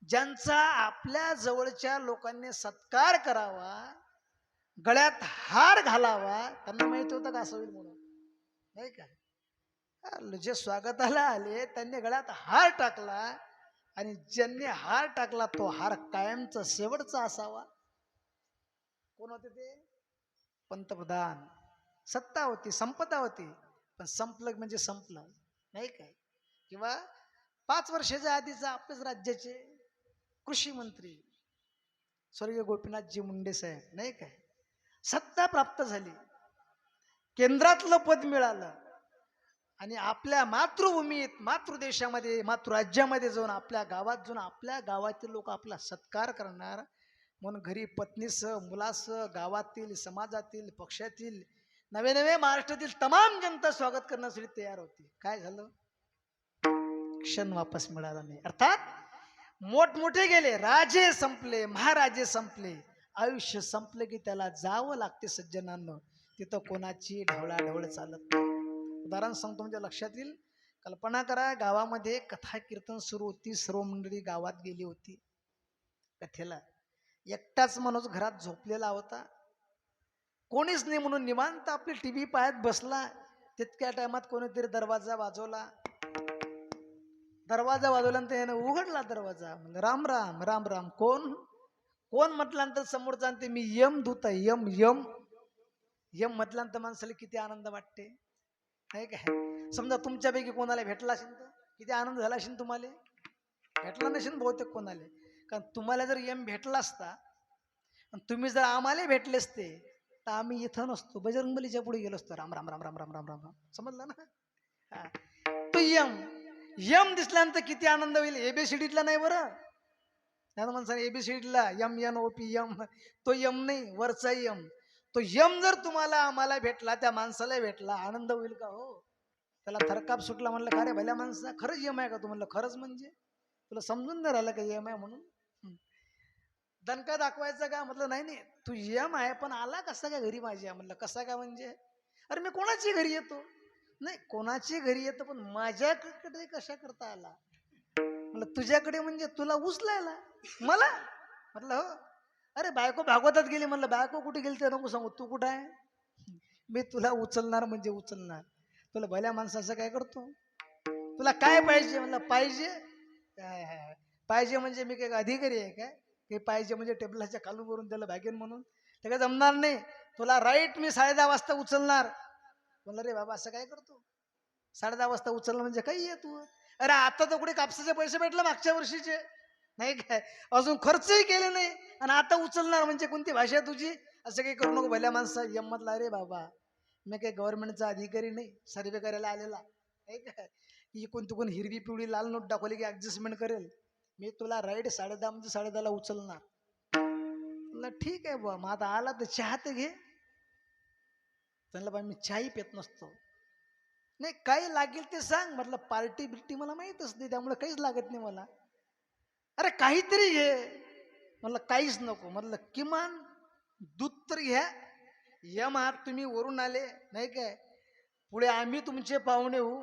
ज्यांचा आपल्या जवळच्या लोकांनी सत्कार करावा, गळ्यात हार घालावा, त्यांना माहिती होतं का असं होईल म्हणून, नाही का. जे स्वागताला आले त्यांनी गळ्यात हार टाकला आणि ज्यांनी हार टाकला तो हार कायमचा शेवटचा असावा. कोण होते ते? पंतप्रधान. सत्ता होती, संपदा होती, पण संपलं म्हणजे संपलं, नाही काय. किंवा 5 वर्षाच्या आधीचा आपल्याच राज्याचे कृषी मंत्री स्वर्गीय गोपीनाथजी मुंडे साहेब, नाही काय. सत्ता प्राप्त झाली, केंद्रातलं पद मिळालं आणि आपल्या मातृभूमीत, मातृदेशामध्ये, मातृराज्यामध्ये जाऊन, आपल्या गावात जाऊन आपल्या गावातील लोक आपला सत्कार करणार म्हणून घरी पत्नीसह, मुलासह, गावातील, समाजातील, पक्षातील, नवे नवे महाराष्ट्रातील तमाम जनता स्वागत करण्यासाठी तयार होती. काय झालं? क्षण वापस मिळाला नाही. अर्थात मोठमोठे गेले, राजे संपले, महाराजे संपले, आयुष्य संपलं की त्याला जावं लागते सज्जनांनो. तिथं कोणाची ढवळाढवळ चालत नाही. उदाहरण सांगतो म्हणजे लक्षात येईल. कल्पना करा, गावामध्ये कथा कीर्तन सुरू होती, सर्व मंडळी गावात गेली होती कथेला. एकटाच माणूस घरात झोपलेला होता, कोणीच नाही म्हणून निवांत आपली टीव्ही पाहत बसला. तितक्या टायमात कोणीतरी दरवाजा वाजवला. दरवाजा वाजवल्यानंतर यानं उघडला दरवाजा. म्हणजे राम राम राम राम. कोण कोण म्हटल्यानंतर समोरचा ते मी यम दूत आहे, यम यम यम म्हटल्यानंतर माणसाला किती आनंद वाटते, नाही काय. समजा तुमच्यापैकी कोणाला भेटला असेल तर किती आनंद झाला असेल तुम्हाला. भेटला नसेल बहुतेक कोणाला, कारण तुम्हाला जर यम भेटला असता आणि तुम्ही जर आम्हाला भेटले असते तर आम्ही इथं नसतो, बजरंगबलीच्या पुढे गेलो असतो. राम राम राम राम राम राम राम राम. समजलं ना. हा, तो यम यम दिसल्यानंतर किती आनंद होईल. एबीसीडीतला नाही बरं, त्यानं माणसाने एबीसीडीला M N O P M, तो यम नाही, वरचा यम. तो यम जर तुम्हाला आम्हाला भेटला, त्या माणसाला भेटला, आनंद होईल का हो. त्याला थरकाप सुटला. म्हणलं का रे भल्या माणसा, खरंच यम आहे का तू? म्हणलं खरंच. म्हणजे तुला समजून नाही राहिलं का यम आहे म्हणून? दणका दाखवायचा का? म्हटलं नाही नाही, तू यम आहे पण आला कसा काय घरी माझ्या? म्हणलं कसा काय म्हणजे? अरे मी कोणाची घरी येतो? नाही, कोणाची घरी येतो पण माझ्याकडे कशा करता आला? म्हणलं तुझ्याकडे म्हणजे तुला उचलायला मला? म्हटलं हो. अरे बायको भागवतात गेली. म्हणलं बायको कुठे गेली ते नको सांगू, तू कुठं आहे? मी तुला उचलणार म्हणजे उचलणार. तुला भल्या माणसाचं काय करतो? तुला काय पाहिजे? म्हणलं पाहिजे काय पाहिजे म्हणजे मी काय अधिकारी आहे काय? काही पाहिजे म्हणजे टेबलाच्या खालून करून त्याला भागेन म्हणून? ते काय जमणार नाही. तुला राईट मी 10:30 वाजता उचलणार. म्हणलं रे बाबा असं काय करतो? 10:30 वाजता उचललं म्हणजे काही आहे तू? अरे आता तर कुठे कापसाचे पैसे भेटले मागच्या वर्षीचे, नाही काय, अजून खर्चही केले नाही आणि आता उचलणार म्हणजे कोणती भाषा आहे तुझी? असं काही करू नको भल्या माणसा. यम म्हटलं अरे बाबा मी काही गव्हर्नमेंटचा अधिकारी नाही, सर्वे करायला आलेला, नाही काय. इकून तिकून हिरवी पिवळी लाल नोट दाखवली की ऍडजस्टमेंट करेल. मी तुला राईट 10:30 म्हणजे 10:30 उचलणार. म्हणलं ठीक आहे बुवा, मग आता आला तर चहा तर घे. त्यांना बाबा मी चहाही पेत नसतो. नाही काही लागेल ते सांग. म्हटलं पार्टी बिर्टी मला माहीतच नाही, त्यामुळे काहीच लागत नाही मला. अरे काहीतरी घे. म्हणलं काहीच नको. म्हटलं किमान दूध तर घ्या. यम आहात तुम्ही, वरून आले, नाही काय. पुढे आम्ही तुमचे पाहुणे होऊ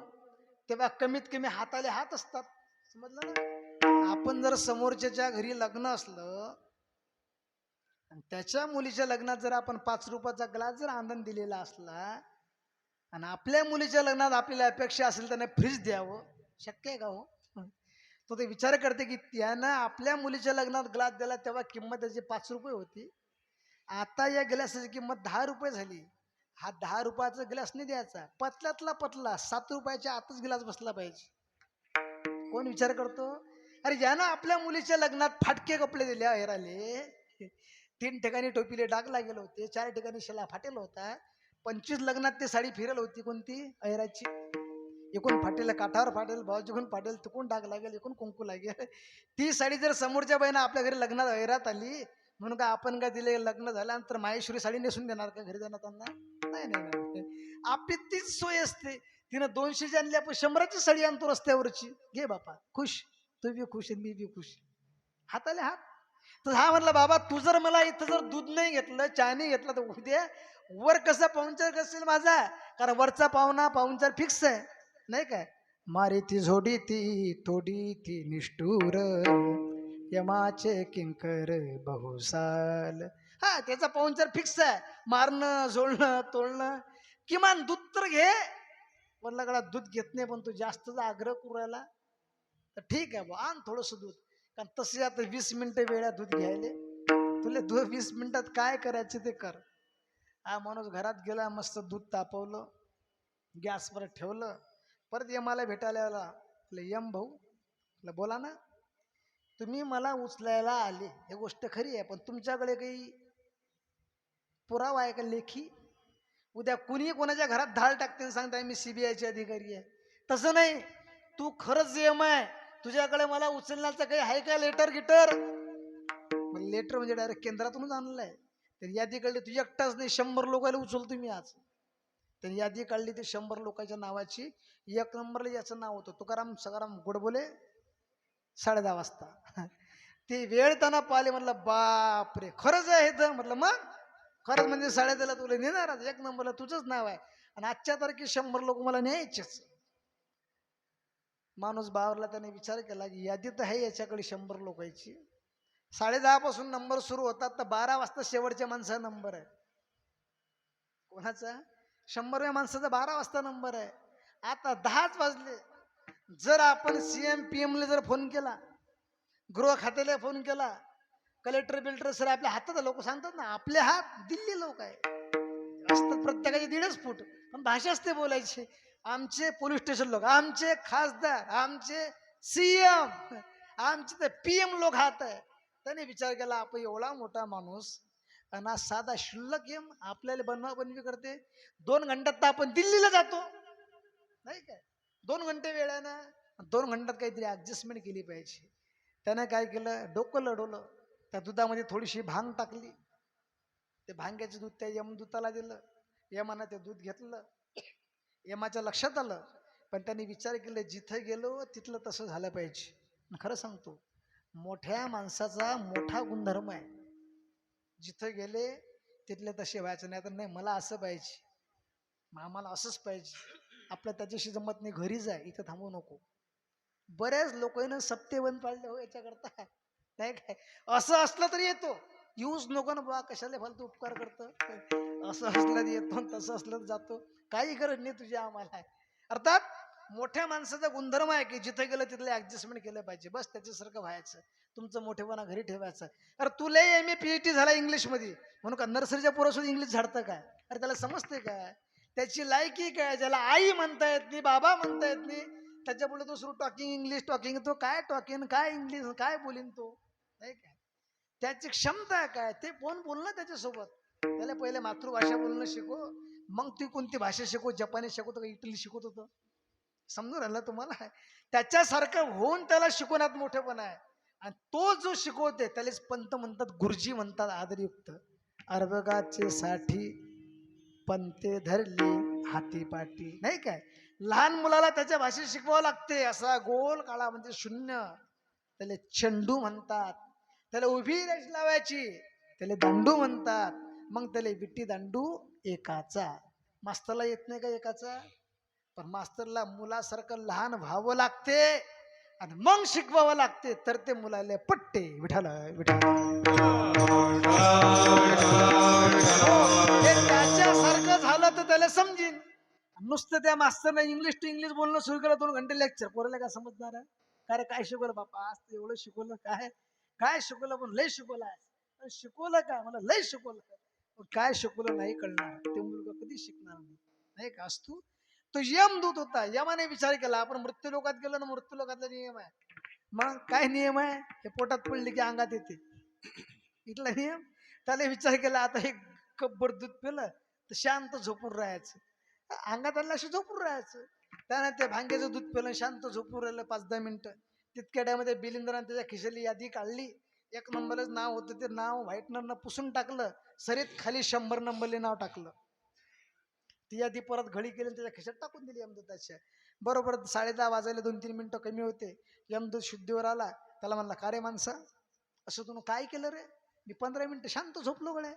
तेव्हा कमीत कमी हाताले हात असतात, समजलं ना. आपण जर समोरच्याच्या घरी लग्न असलं आणि त्याच्या मुलीच्या लग्नात जर आपण 5 रुपयाचा ग्लास जर आनंद दिलेला असला आणि आपल्या मुलीच्या लग्नात आपल्याला अपेक्षा असेल त्याने फ्रीज द्यावं, शक्य आहे का हो? तो ते विचार करते की त्यानं आपल्या मुलीच्या लग्नात ग्लास दिला तेव्हा किंमत त्याची 5 रुपये होती, आता या ग्लासाची किंमत 10 रुपये झाली. हा 10 रुपयाचा ग्लास नाही द्यायचा, पतल्यातला पतला 7 रुपयाच्या आतच ग्लास बसला पाहिजे. कोण विचार करतो? अरे ज्यानं आपल्या मुलीच्या लग्नात फाटके कपडे दिले अहिराले, 3 ठिकाणी टोपीले डाग लागेल होते, 4 ठिकाणी शेला फाटेल होता, 25 लग्नात ते साडी फिरल होती कोणती अहिराची. एकूण फाटेल, काठावर फाटेल, बाजूकडून फाटेल, तिकून डाग लागेल, एकूण कुंकू लागेल. ती साडी जर समोरच्या बाईनं आपल्या घरी लग्नात अहिरात आली म्हणून का आपण काय दिले, लग्न झाल्यानंतर माहेश्वरी साडी नेसून देणार का घरी जाणार त्यांना? नाही नाही नाही. आपली तीच सोय असते. तिनं 200ची आणली, आपण 100ची साडी आणतो रस्त्यावरची. घे बापा, खुश, तू बी खुश आणि मी बी खुश. हाताले हात. तर हा म्हणला बाबा, तू जर मला इथं जर दूध नाही घेतलं, चहा नाही घेतला, तर उद्या वर कसा पाहुणचार करशील माझा? कारण वरचा पाहुणा पाहुणचार फिक्स आहे, नाही काय? मारी ती झोडी ती तोडी ती निष्ठूर, यमाचे किंकर बहुसाल. हा, त्याचा पाहुणचार फिक्स आहे. मारणं, झोडणं, तोडणं. किमान दूध तर घे. वल्लाकडा दूध घेत नाही, पण तू जास्तचा आग्रह करू राहिला तर ठीक आहे बा, आण थोडंसं दूध. कारण तसे आता 20 मिनिटं वेळा दूध घ्यायले, तुला 20 मिनिटात काय करायचं ते कर. हा माणूस घरात गेला, मस्त दूध तापवलं, गॅसवर ठेवलं, परत यमाला भेटायला आला. यम भाऊ, बोला ना, तुम्ही मला उचलायला आले, ही गोष्ट खरी आहे, पण तुमच्याकडे काही पुरावा आहे का लेखी? उद्या कुणी कोणाच्या घरात धाड टाकते सांगताय मी CBIचे अधिकारी आहे. तसं नाही, तू खरंच यम आहे, तुझ्याकडे मला उचलण्याचं काही आहे का लेटर गिटर? लेटर म्हणजे डायरेक्ट केंद्रातूनच आणलंय. तर यादी काढली, तुझी एकटाच नाही, 100 लोकांना उचलतो मी आज. तर यादी काढली, ते 100 लोकांच्या नावाची. 1 नंबरला याचं नाव होतं तुकाराम सकाराम गोडबोले, 10:30 वाजता. ते वेळ त्यांना पाहिले, म्हटलं बापरे खरंच आहे हे. म्हटलं मग खरंच म्हणजे 10:30ला तुला नेणार, 1 नंबरला तुझंच नाव आहे, आणि आजच्या तारखेत 100 लोक मला न्यायचेच. माणूस बावरला, त्याने विचार केला की यादी तर आहे याच्याकडे 100 लोकांची, 10:30 पासून नंबर सुरू होतात, तर 12 वाजता शेवटच्या माणसाचा नंबर आहे. कोणाचा? 100व्या माणसाचा 12 वाजता नंबर आहे. आता 10च वाजले. जर आपण CM PM ला जर फोन केला, गृह खात्याला फोन केला, कलेक्टर बिल्टर सर आपल्या हातात, लोक सांगतात ना आपले हात दिल्ली लोक आहे, असतात प्रत्येकाचे 1.5 फूट, पण भाषाच ते बोलायचे. आमचे पोलीस स्टेशन लोक, आमचे खासदार, आमचे CM, आमचे ते PM लोक हात आहे. त्याने विचार केला, आपण एवढा मोठा माणूस आणि साधा शुल्लक गेम आपल्याला बनवा बनवी करते. 2 घंट्यात तर आपण दिल्लीला जातो, नाही काय? 2 घंटे वेळानं, 2 घंट्यात काहीतरी ऍडजस्टमेंट केली पाहिजे. त्यानं काय केलं, डोकं लढवलं, त्या दुधामध्ये थोडीशी भांग टाकली, ते भांग्याचं दूध त्या यमदूताला दिलं. यमानं ते दूध घेतलं. यमाच्या लक्षात आलं, पण त्यांनी विचार केला, जिथं गेलो तिथलं तसं झालं पाहिजे. खरं सांगतो, मोठ्या माणसाचा मोठा गुणधर्म आहे, जिथं गेले तिथले तसे व्हायचं. नाही तर नाही, मला असं पाहिजे, आम्हाला असंच पाहिजे, आपलं त्याच्याशी जमत नाही, घरी जाय, इथं थांबू नको. बऱ्याच लोकांना सप्तेवन पाळले हो याच्याकरता, नाही काय? असं असलं तरी येतो, यूज नको ना बा, कशाला फालतू उपकार करतं. असं असलं तर येतो, तसं असलं तर जातो, काही गरज नाही तुझी आम्हाला. अर्थात मोठ्या माणसाचा गुणधर्म आहे की जिथं गेलं तिथलं ऍडजस्टमेंट केलं पाहिजे, बस त्याच्यासारखं व्हायचं, तुमचं मोठेपणा घरी ठेवायचं. अरे तुला MA PhD झाला इंग्लिशमध्ये, म्हणून का नर्सरीच्या पोरासुद्धा इंग्लिश झाडतं काय? अरे त्याला समजते काय? त्याची लायकी काय? ज्याला आई म्हणता येत नाही, बाबा म्हणता येत नाही, त्याच्यापुढे तो सुरू टॉकिंग इंग्लिश, टॉकिंग, तो काय टॉकिंग, काय इंग्लिश, काय बोलीन तो, नाही काय? त्याची क्षमता काय ते कोण बोलणं त्याच्यासोबत. त्याला पहिले मातृभाषा बोलणं शिकव, मग ती कोणती भाषा शिकव, जपानी शिकवतो का इटली शिकवत होतं, समजून राहिलं तुम्हाला? त्याच्यासारखं होऊन त्याला शिकवण्यात मोठेपणा आहे. आणि तो जो शिकवते त्यालाच पंत म्हणतात, गुरुजी म्हणतात आदरयुक्त. अर्भकाचे साठी पंते धरली हाती पाठी, नाही काय? लहान मुलाला त्याच्या भाषेत शिकवावं लागते. असा गोल काळा म्हणजे शून्य, त्याला चेंडू म्हणतात. त्याला उभी रेष लावायची, त्याला दांडू म्हणतात. मग त्याला विट्टी दांडू एकाचा. मास्तरला येत नाही का एकाचा? पण मास्तरला मुलासारखं लहान व्हावं लागते आणि मग शिकवावं लागते, तर ते मुलाला पट्टे. विठाल विठाल, हे त्याच्यासारखं झालं तर त्याला समजीन. नुसतं त्या मास्तरला इंग्लिश टू इंग्लिश बोलणं सुरू केलं, 2 घंटे लेक्चर, पोराला काय समजणार आहे? काय रे काय शिकवलं बापा, आज एवढं शिकवलं, काय काय शिकवलं, पण लय शिकवलं आहे. शिकवलं काय? मला लय शिकवलं, काय शिकवलं नाही कळणार, ते मुलगा कधी शिकणार नाही, नाही का? असतो तो यमदूत होता. यमाने विचार केला, आपण मृत्यू लोकात गेलो ना, मृत्यू लोकातला नियम आहे, मग काय नियम आहे? हे पोटात पडले की अंगात येते. इथला नियम. त्याला विचार केला आता हे कपभर दूध पिलं तर शांत झोपून राहायचं. अंगात आणलं अशी झोपून राहायचं. त्याने ते भांग्याचं दूध पिलं, शांत झोपून राहिलं 5-10 मिनिटं. तितक्या टायमध्ये बिलिंदराने त्याच्या खिशाली यादी काढली. 1 नंबरच नाव होतं. ते नाव व्हाईटनरनं पुसून टाकलं. सरीत खाली 100 नंबरले नाव टाकलं. ती यादी परत घडी केली आणि त्याच्या खिशात टाकून दिली यमदूताच्या. बरोबर 10:30 वाजायला 2-3 मिनिटं कमी होते. यमदूत शुद्धीवर आला. त्याला म्हणला, का रे माणसा, असं तू काय केलं रे? मी 15 मिनिटं शांत झोपलो गड्या.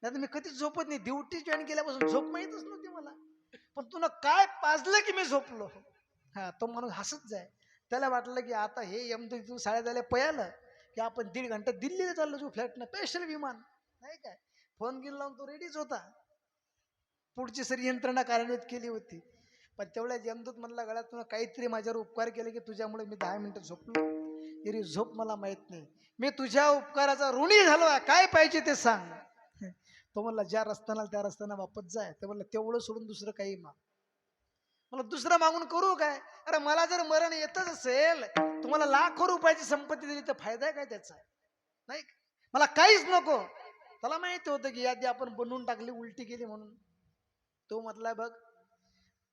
नाही तर मी कधीच झोपत नाही. ड्युटी जॉईन केल्यापासून झोप माहीतच नव्हती मला. पण तुला काय पाजलं की मी झोपलो. हा, तो माणूस हसत जाय. त्याला वाटलं की आता हे यमदूत इथून 10:30 पयालं की आपण 1.5 घंटा दिल्लीला चाललो जो फ्लाईटनं, स्पेशल विमान नाही काय. फोन घेऊन लावून तो रेडीच होता. पुढची सरी यंत्रणा कार्यान्वित केली होती. पण तेवढ्या यमदूत म्हणला, गळ्यात तुला काहीतरी माझ्यावर उपकार केले की तुझ्यामुळे मी 10 मिनिटं झोपलो. तरी झोप मला माहित नाही. मी तुझ्या उपकाराचा ऋणी झालो. काय पाहिजे ते सांग. तो म्हणला, ज्या रस्त्याला त्या रस्त्याने वापस जाय. ते म्हणलं, तेवढं सोडून दुसरं काही माग. मला दुसरं मागून करू काय? अरे मला जर मरण येतच असेल, तुम्हाला लाखो रुपयाची संपत्ती दिली तर फायदा आहे काय त्याचा? नाही, मला काहीच नको. त्याला माहिती होतं की यादी आपण बनवून टाकली, उलटी केली म्हणून. तो म्हटला, बघ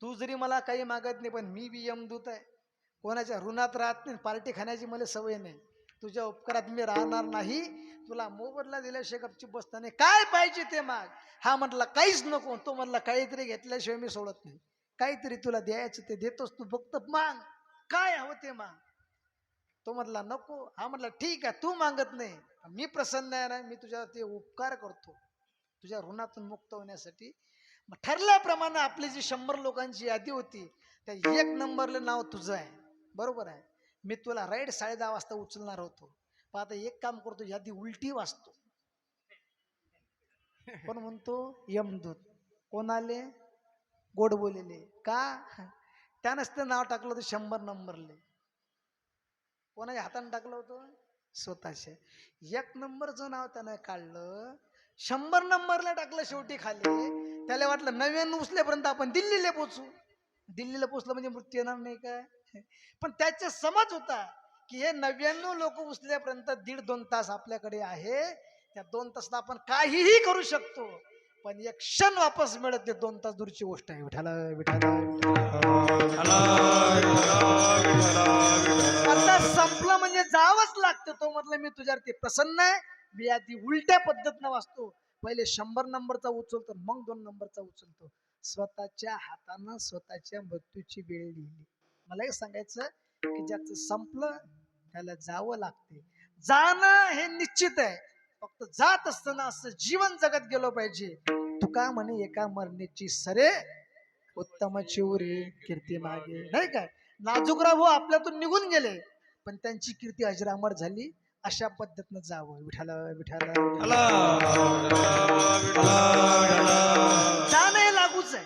तू जरी मला काही मागत नाही, पण मी बी यमदूत आहे. कोणाच्या ऋणात राहत नाही. पार्टी खाण्याची मला सवय नाही. तुझ्या उपकारात मी राहणार नाही. तुला मोबदला दिल्याशिवाय गपचूप बसताना काय पाहिजे ते माग. हा म्हटला, काहीच नको. तो म्हटला, काहीतरी घेतल्याशिवाय मी सोडत नाही. काहीतरी तुला द्यायचं ते देतोस, तू फक्त माग. काय हवं ते माग. तो म्हटला, नको. हा म्हटला, ठीक आहे, तू मागत नाही, मी प्रसन्न आहे ना. मी तुझ्या ते उपकार करतो तुझ्या ऋणातून मुक्त होण्यासाठी. मग ठरल्याप्रमाणे आपली जी 100 लोकांची यादी होती, त्या 1 नंबरला नाव तुझं आहे. बरोबर आहे. मी तुला राईट 10:30 वाजता उचलणार होतो. पण आता एक काम करतो, यादी उलटी वाचतो. पण म्हणतो यमदूत. कोण आले? गोड बोलेले. का? त्यानंच ते नाव टाकलं होतं 100 नंबरले. कोणाच्या हाताने टाकलं होतं? स्वतःचे. 1 नंबरचं नाव त्यानं काढलं, 100 नंबरला टाकलं शेवटी खाली. त्याला वाटलं 99 उचलेपर्यंत आपण दिल्लीला पोचू. दिल्लीला पोचलं म्हणजे मृत्यू येणार नाही काय. पण त्याचा समज होता की हे 99 लोक उचलेपर्यंत 1.5-2 तास आपल्याकडे आहे. त्या 2 तासात आपण काहीही करू शकतो. पण एक क्षण वापस मिळत ते 2 तास दूरची गोष्ट आहे. विठाला विठाला आता संपलं म्हणजे जावंच लागतं. तो म्हटलं, मी तुझ्यावरती प्रसन्न आहे. मी आधी उलट्या पद्धतीनं वाचतो. पहिले 100 नंबरचा उचलतो, मग 2 नंबरचा उचलतो. स्वतःच्या हातानं स्वतःच्या मृत्यूची वेळ लिहिली. मला एक सांगायचं की ज्याचं संपलं त्याला जावं लागते. जाणं हे निश्चित आहे. फक्त जात असताना असं जीवन जगत गेलो पाहिजे. तुका म्हणे, एका मरणीची सरे, उत्तम चिवरे कीर्ती मागे. नाही काय. नाजुकराव हो आपल्यातून निघून गेले, पण त्यांची कीर्ती अजरामर झाली. अशा पद्धतीनं जावं. विठाला विठाला जाणं हे लागूच आहे.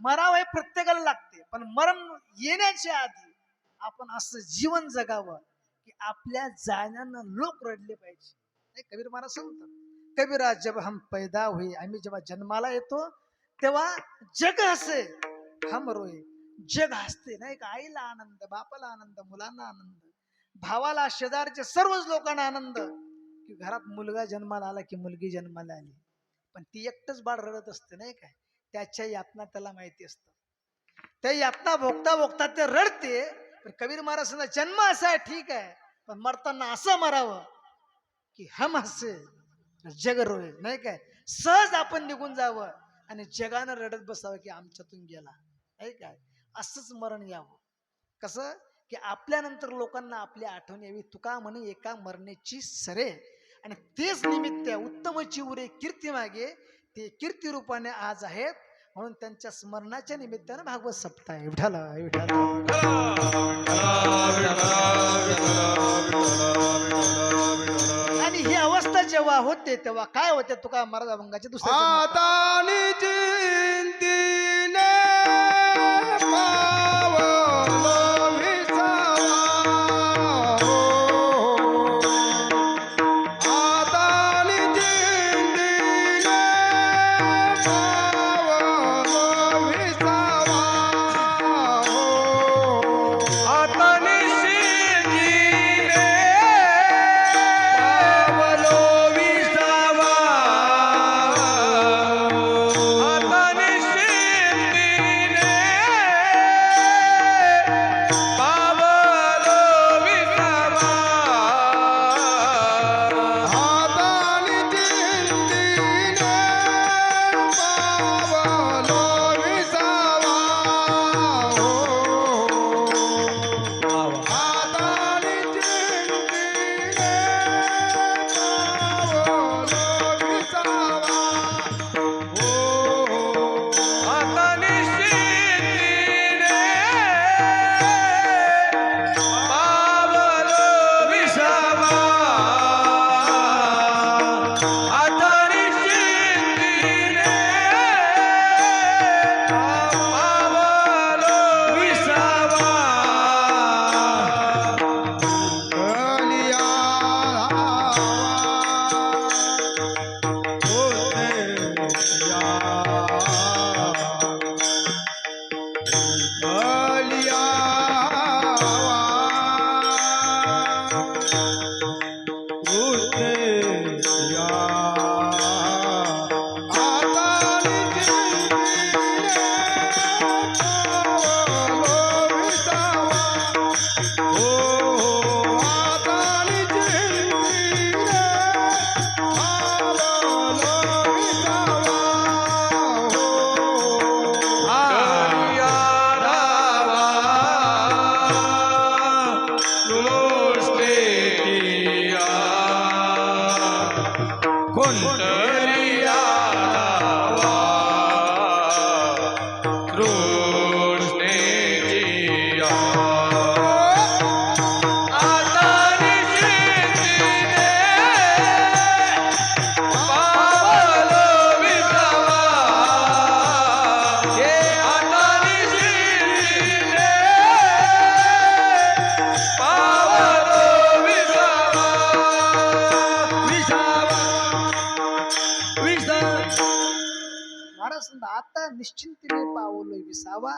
मराव हे प्रत्येकाला लागते. पण मरण येण्याच्या आधी आपण असं जीवन जगावं की आपल्या जाण्यानं लोक रडले पाहिजे. नाही, कबीर महाराज सांगतात, कबीरा जब हम पैदा हुए, आम्ही जेव्हा जन्माला येतो तेव्हा जग हसे हम रोए. जग हसते. नाही का. आईला आनंद, बापाला आनंद, मुलांना आनंद, भावाला, शेजारच्या सर्वच लोकांना आनंद की घरात मुलगा जन्माला आला की मुलगी जन्माला आली. पण ती एकटंच बाळ रडत असते. नाही काय. त्याच्या यातना त्याला माहिती असतं. त्या यातना भोगता भोगता ते रडते. पण कबीर महाराजांचा जन्म असा आहे, ठीक आहे, पण मरताना असं मरावं की हम हसे जग रोय. नाही काय. सहज आपण निघून जावं आणि जगानं रडत बसावं की आमच्यातून गेला. नाही काय. असंच मरण यावं. कसं की आपल्यानंतर लोकांना आपली आठवण यावी. तुका म्हणे, एका मरणीची सरे. आणि तेच निमित्त उत्तम चिवरे कीर्ती मागे. ते कीर्ती रूपाने आज आहेत. म्हणून त्यांच्या स्मरणाच्या निमित्तानं भागवत सप्ताह आहे. विठाला विठाला. आणि ही अवस्था जेव्हा होते तेव्हा काय होते? तुका महाराज अभंगाचे दुसरे आतानी चिंतीने पावलो विसावा हो. आतानी चिंतीने पावलो विसावा हो. आतानी चिंतीने महाराज म्हणतात, आता निश्चिंतीने पावलो विसावा,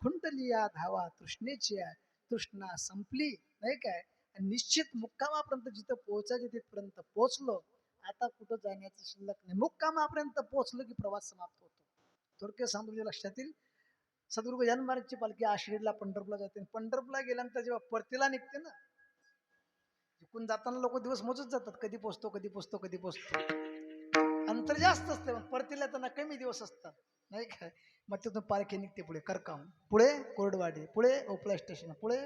खुंटलिया धावा तृष्णेची तृष्णा संपली, नाही काय. आणि निश्चित मुक्कामापर्यंत जिथं पोहोचायचे तिथपर्यंत पोहोचलो. आता कुठं जाण्याचं शिल्लक नाही. मुक्कामापर्यंत पोहोचलो की प्रवास समाप्त होतो. थोडक्यात सांगतो तुझ्या लक्षात येईल. सद्गुरु गजानन महाराजची पालखी आषाढीला पंढरपूरला जाते. पंढरपूरला गेल्यानंतर जेव्हा परतीला निघते ना, इकडून जाताना लोक दिवस मोजत जातात, कधी पोचतो कधी पोचतो कधी पोचतो. अंतर जास्त असते, परतीला त्यांना कमी दिवस असतात, नाही काय. मग तिथून पालखी निघते पुढे करकाम, पुढे कोरडवाडी, पुढे ओपळा स्टेशन, पुढे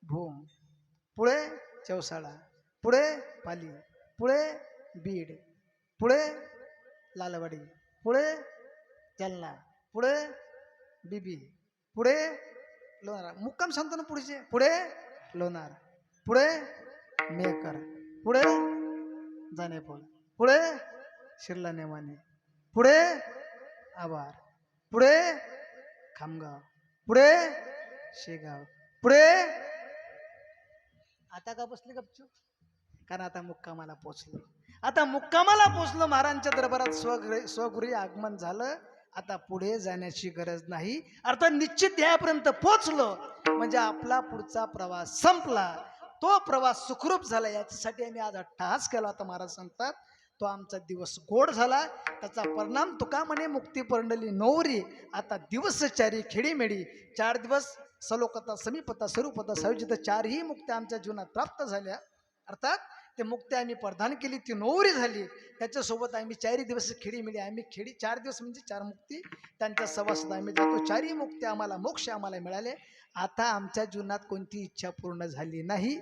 भूम, पुढे चौसाळा, पुढे पाली, पुढे बीड, पुढे लालवाडी, पुढे जालना, पुढे बीबी, पुढे लोणार. मुक्काम सांगतो ना पुढचे. पुढे लोणार, पुढे मेकर, पुढे जानेपूर, पुढे शिरला नेमाने, पुढे आभार, पुढे खामगाव, पुढे शेगाव, पुढे. आता का बसले गपचूप? कारण आता मुक्कामाला पोचलो. आता मुक्कामाला पोचलो, महाराजांच्या दरबारात स्वगृही आगमन झालं. आता पुढे जाण्याची गरज नाही. अर्थात निश्चित ध्येयापर्यंत पोचलो म्हणजे आपला पुढचा प्रवास संपला. तो प्रवास सुखरूप झाला. याच्यासाठी आम्ही आज अट्टहास केला होता. महाराज सांगतात तो आमचा दिवस गोड झाला. त्याचा परिणाम तुका म्हणे मुक्ती परंडली नवरी. आता दिवस चारी खेडीमेडी. 4 दिवस सलोकता, समीपता, स्वरूपता, सायुज्यता, 4ही मुक्त्या आमच्या जीवनात प्राप्त झाल्या. अर्थात ते मुक्ती आम्ही प्रदान केली, ती नवरी झाली. त्याच्यासोबत आम्ही 4 दिवस खेडीमेडी. आम्ही खेडी 4 दिवस म्हणजे 4 मुक्ती. त्यांच्या सवासात आम्ही जातो. 4ही मुक्ती आम्हाला, मोक्ष आम्हाला मिळाले. आता आमच्या जीवनात कोणती इच्छा पूर्ण झाली नाही,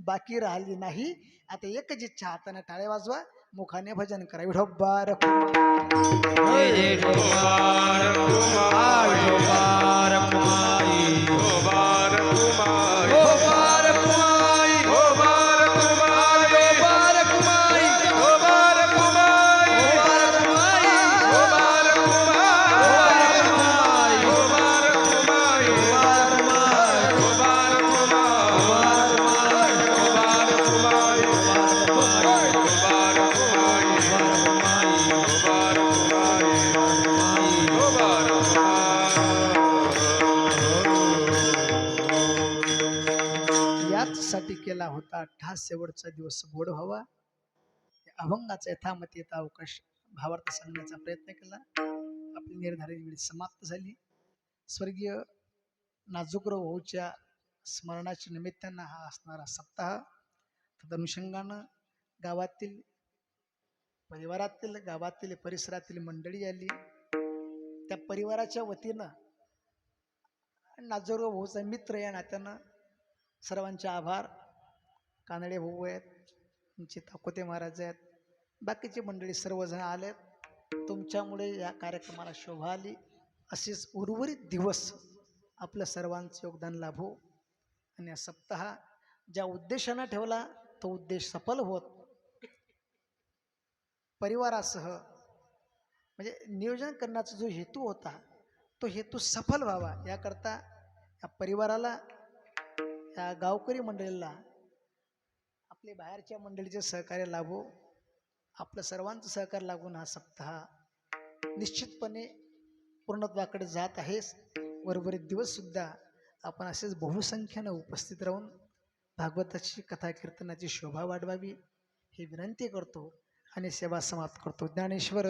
बाकी राहिली नाही. आता एकच इच्छा, हाताने टाळे वाजवा, मुखाने भजन करा. विठोबार साठी केला होता अट्टहास. शेवटचा दिवस गोड व्हावा. अभंगाचा यथामती येता अवकाश भावार्थ सांगण्याचा प्रयत्न केला. आपली निर्धारित वेळ समाप्त झाली. स्वर्गीय नाजूकराव भाऊच्या स्मरणाच्या निमित्तानं हा असणारा सप्ताह. तदनुषंगानं गावातील, परिवारातील, गावातील, परिसरातील मंडळी आली. त्या परिवाराच्या वतीनं नाजूकराव भाऊचा मित्र या नात्यानं सर्वांचे आभार. कानडे भाऊ आहेत, आमचे ताकोते महाराज आहेत, बाकीची मंडळी सर्वजण आलेत. तुमच्यामुळे या कार्यक्रमाला शोभा आली. असेच उर्वरित दिवस आपल्या सर्वांचं योगदान लाभो. आणि या सप्ताह ज्या उद्देशानं ठेवला तो उद्देश सफल होत, परिवारासह म्हणजे नियोजन करण्याचा जो हेतू होता तो हेतू सफल व्हावा याकरता या परिवाराला, या गावकरी मंडळीला, आपले बाहेरच्या मंडळीचे सहकार्य लाभो. आपलं सर्वांचं सहकार्य लागून हा सप्ताह निश्चितपणे पूर्णत्वाकडे जात आहे. उर्वरित दिवस सुद्धा आपण असेच बहुसंख्यानं उपस्थित राहून भागवताची कथा कीर्तनाची शोभा वाढवावी ही विनंती करतो आणि सेवा समाप्त करतो. ज्ञानेश्वर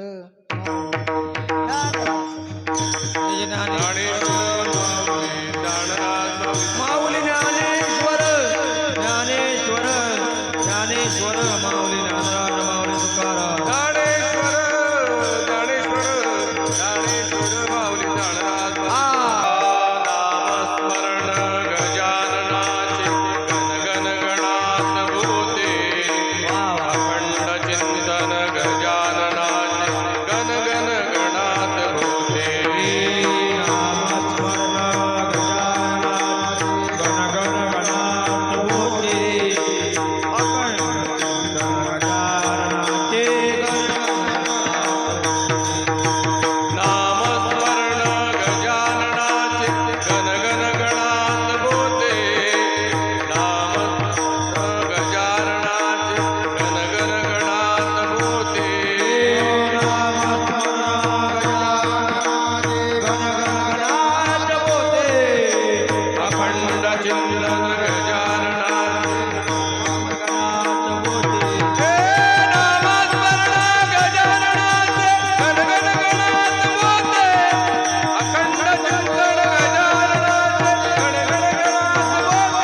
माऊली ज्ञानेश्वर ज्ञानेश्वर ज्ञानेश्वर माऊली ज्ञानराज माऊली तुकाराम ज्ञानेश्वर ज्ञानेश्वर ज्ञानेश्वर माऊली ज्ञानराज नामस्मरण गजाननाचे गण गणात भूते अखंड चिंतन गजाननाचे गण गणात भूते नामस्मरण गजाननाचे गण गणात भूते नामस्मरण गजाननाचे गण गणात भूते अखंड चिंतन गजाननाचे नामस्मरण गजाननाचे गण गणात भूते अखंड चिंतन गजाननाचे गण गणात भूते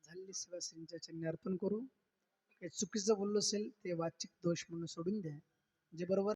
झालेली सेवा श्रींच्या चरणी अर्पण करू. काही चुकीचं बोललो असेल ते वाचिक दोष म्हणून सोडून द्या. जे बरोबर